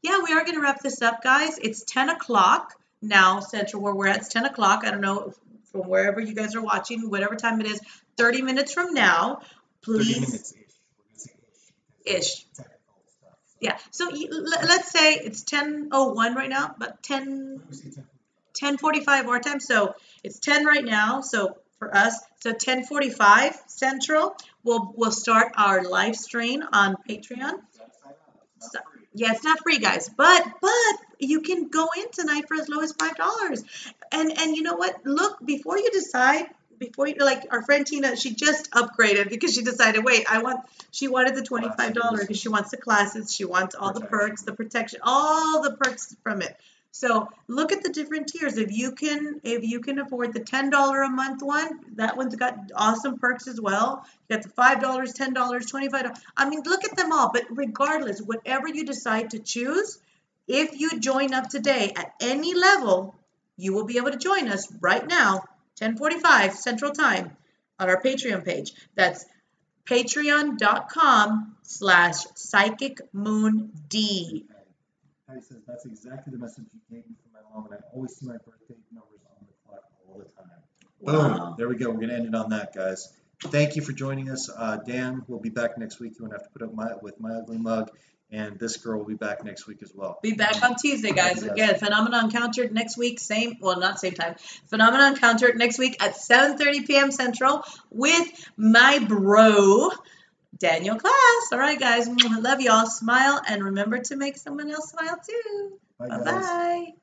Yeah, we are going to wrap this up, guys. It's 10 o'clock now, Central, where we're at. It's 10 o'clock. I don't know from wherever you guys are watching, whatever time it is. 30 minutes from now, please. 30 minutes-ish. We're going to say ish. Technical stuff. So. Yeah. So let's say it's 10:01 right now, but 10:45 our time. So it's 10 right now. So for us, so 10:45 Central, we'll start our live stream on Patreon. Yeah, it's not free, guys, but you can go in tonight for as low as $5. And you know what? Look, before you decide, like our friend Tina, she just upgraded because she decided, wait, she wanted the $25 because she wants the classes, she wants all the perks, the protection, all the perks from it. So look at the different tiers. If you can afford the $10 a month one, that one's got awesome perks as well. You got the $5, $10, $25. I mean, look at them all. But regardless, whatever you decide to choose, if you join up today at any level, you will be able to join us right now, 10:45 Central Time, on our Patreon page. That's patreon.com/psychicmoond. Patty says, that's exactly the message you gave me from my mom, and I always see my birthday numbers on the clock all the time. Wow. Boom. There we go. We're going to end it on that, guys. Thank you for joining us. Dan will be back next week. You won't have to put up with my ugly mug, and this girl will be back next week as well. Be back on Tuesday, guys. Yes. Again, Phenomenon Encountered next week, not same time. Phenomenon Encountered next week at 7:30 p.m. Central with my bro, Daniel Class. All right, guys. Love y'all. Smile, and remember to make someone else smile too. Bye, guys. Bye-bye.